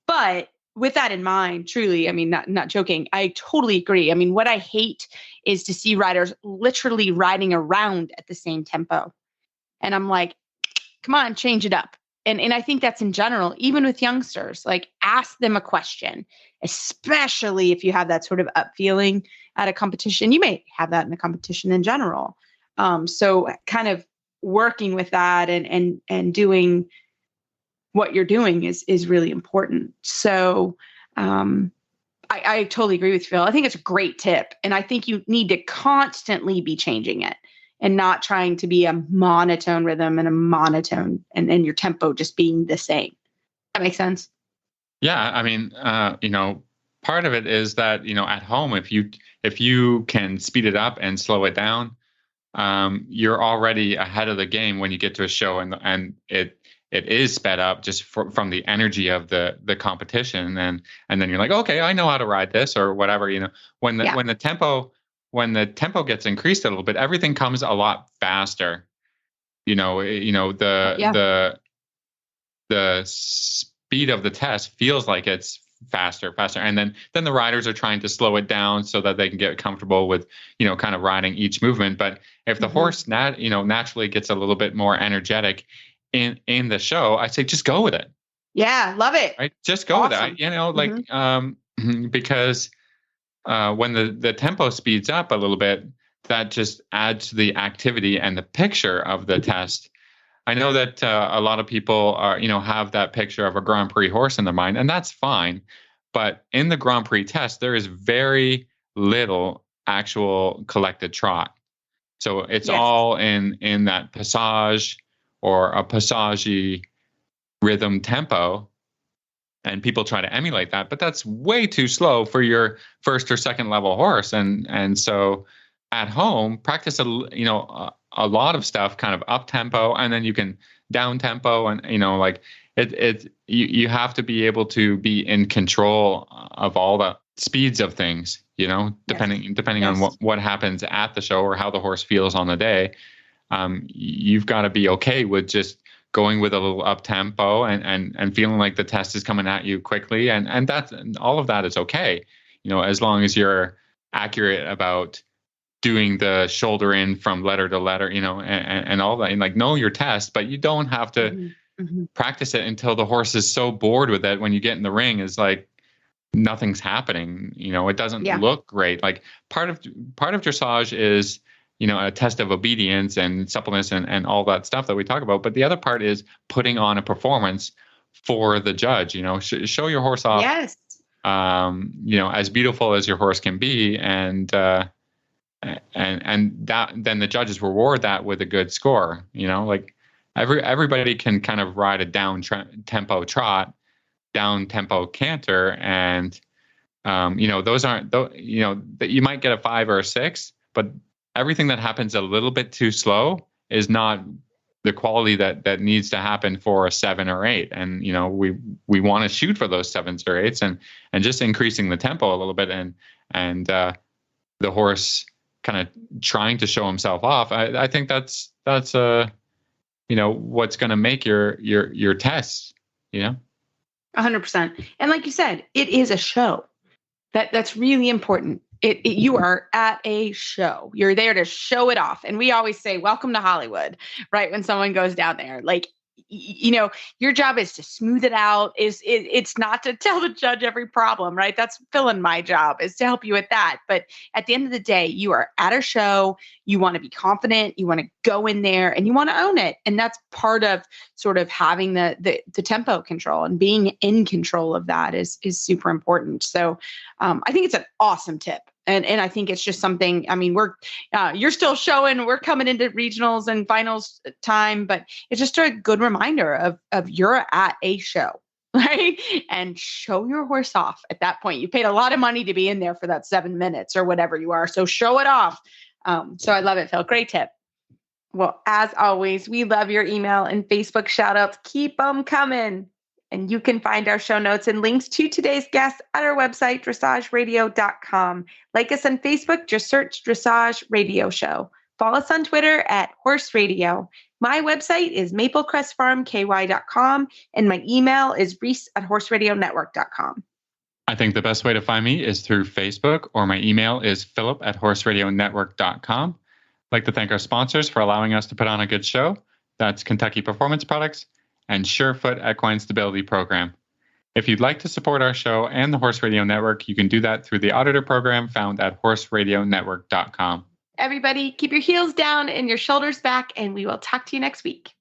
But with that in mind, truly, I mean, not joking, I totally agree. I mean, what I hate is to see riders literally riding around at the same tempo. And I'm like, come on, change it up. And I think that's in general, even with youngsters, like ask them a question, especially if you have that sort of up feeling at a competition. You may have that in a competition in general. So kind of working with that and doing what you're doing is really important. So I totally agree with Phil. I think it's a great tip. And I think you need to constantly be changing it and not trying to be a monotone rhythm and a monotone and your tempo just being the same. That makes sense? Yeah. I mean, part of it is that, at home, if you can speed it up and slow it down, you're already ahead of the game when you get to a show and it is sped up just from the energy of the competition. And then you're like, okay, I know how to ride this or whatever, when the tempo gets increased a little bit, everything comes a lot faster. The speed of the test feels like it's faster. And then the riders are trying to slow it down so that they can get comfortable with, kind of riding each movement. But if the horse naturally gets a little bit more energetic in the show, I say, just go with it. Yeah. Love it. Right. Just go with it. Because when the tempo speeds up a little bit, that just adds to the activity and the picture of the test. I know that a lot of people are, have that picture of a Grand Prix horse in their mind, and that's fine. But in the Grand Prix test, there is very little actual collected trot. So it's all in that passage or a passage rhythm tempo. And people try to emulate that, but that's way too slow for your first or second level horse. And so at home, practice a lot of stuff kind of up tempo, and then you can down tempo, and you have to be able to be in control of all the speeds of things, depending on what happens at the show or how the horse feels on the day. You've got to be okay with just going with a little up tempo and feeling like the test is coming at you quickly. And all of that is okay, as long as you're accurate about doing the shoulder in from letter to letter, and all that. And like, know your test, but you don't have to practice it until the horse is so bored with it. When you get in the ring, is like nothing's happening. It doesn't look great. Like part of dressage is, a test of obedience and suppleness and all that stuff that we talk about. But the other part is putting on a performance for the judge. Show your horse off. Yes. As beautiful as your horse can be, and that then the judges reward that with a good score. Like everybody can kind of ride a down tempo trot, down tempo canter, and those aren't that you might get a 5 or a 6, but everything that happens a little bit too slow is not the quality that needs to happen for a 7 or 8. And we want to shoot for those 7s or 8s, and just increasing the tempo a little bit, and the horse kind of trying to show himself off. I think that's what's going to make your tests. 100%. And like you said, it is a show. That's really important. You are at a show. You're there to show it off. And we always say, welcome to Hollywood, right? When someone goes down there, like, your job is to smooth it out. It's not to tell the judge every problem, right? That's Phil and my job, is to help you with that. But at the end of the day, you are at a show. You want to be confident. You want to go in there and you want to own it. And that's part of sort of having the tempo control, and being in control of that is super important. So I think it's an awesome tip. And I think it's just something, you're still showing, we're coming into regionals and finals time, but it's just a good reminder of you're at a show, right? And show your horse off at that point. You paid a lot of money to be in there for that 7 minutes or whatever you are. So show it off. So I love it, Phil. Great tip. Well, as always, we love your email and Facebook shout outs. Keep them coming. And you can find our show notes and links to today's guest at our website, dressageradio.com. Like us on Facebook, just search Dressage Radio Show. Follow us on Twitter at Horse Radio. My website is maplecrestfarmky.com, and my email is reese@horseradionetwork.com. I think the best way to find me is through Facebook, or my email is philip@horseradionetwork.com. I'd like to thank our sponsors for allowing us to put on a good show. That's Kentucky Performance Products and Surefoot Equine Stability Program. If you'd like to support our show and the Horse Radio Network, you can do that through the auditor program found at horseradionetwork.com. Everybody, keep your heels down and your shoulders back, and we will talk to you next week.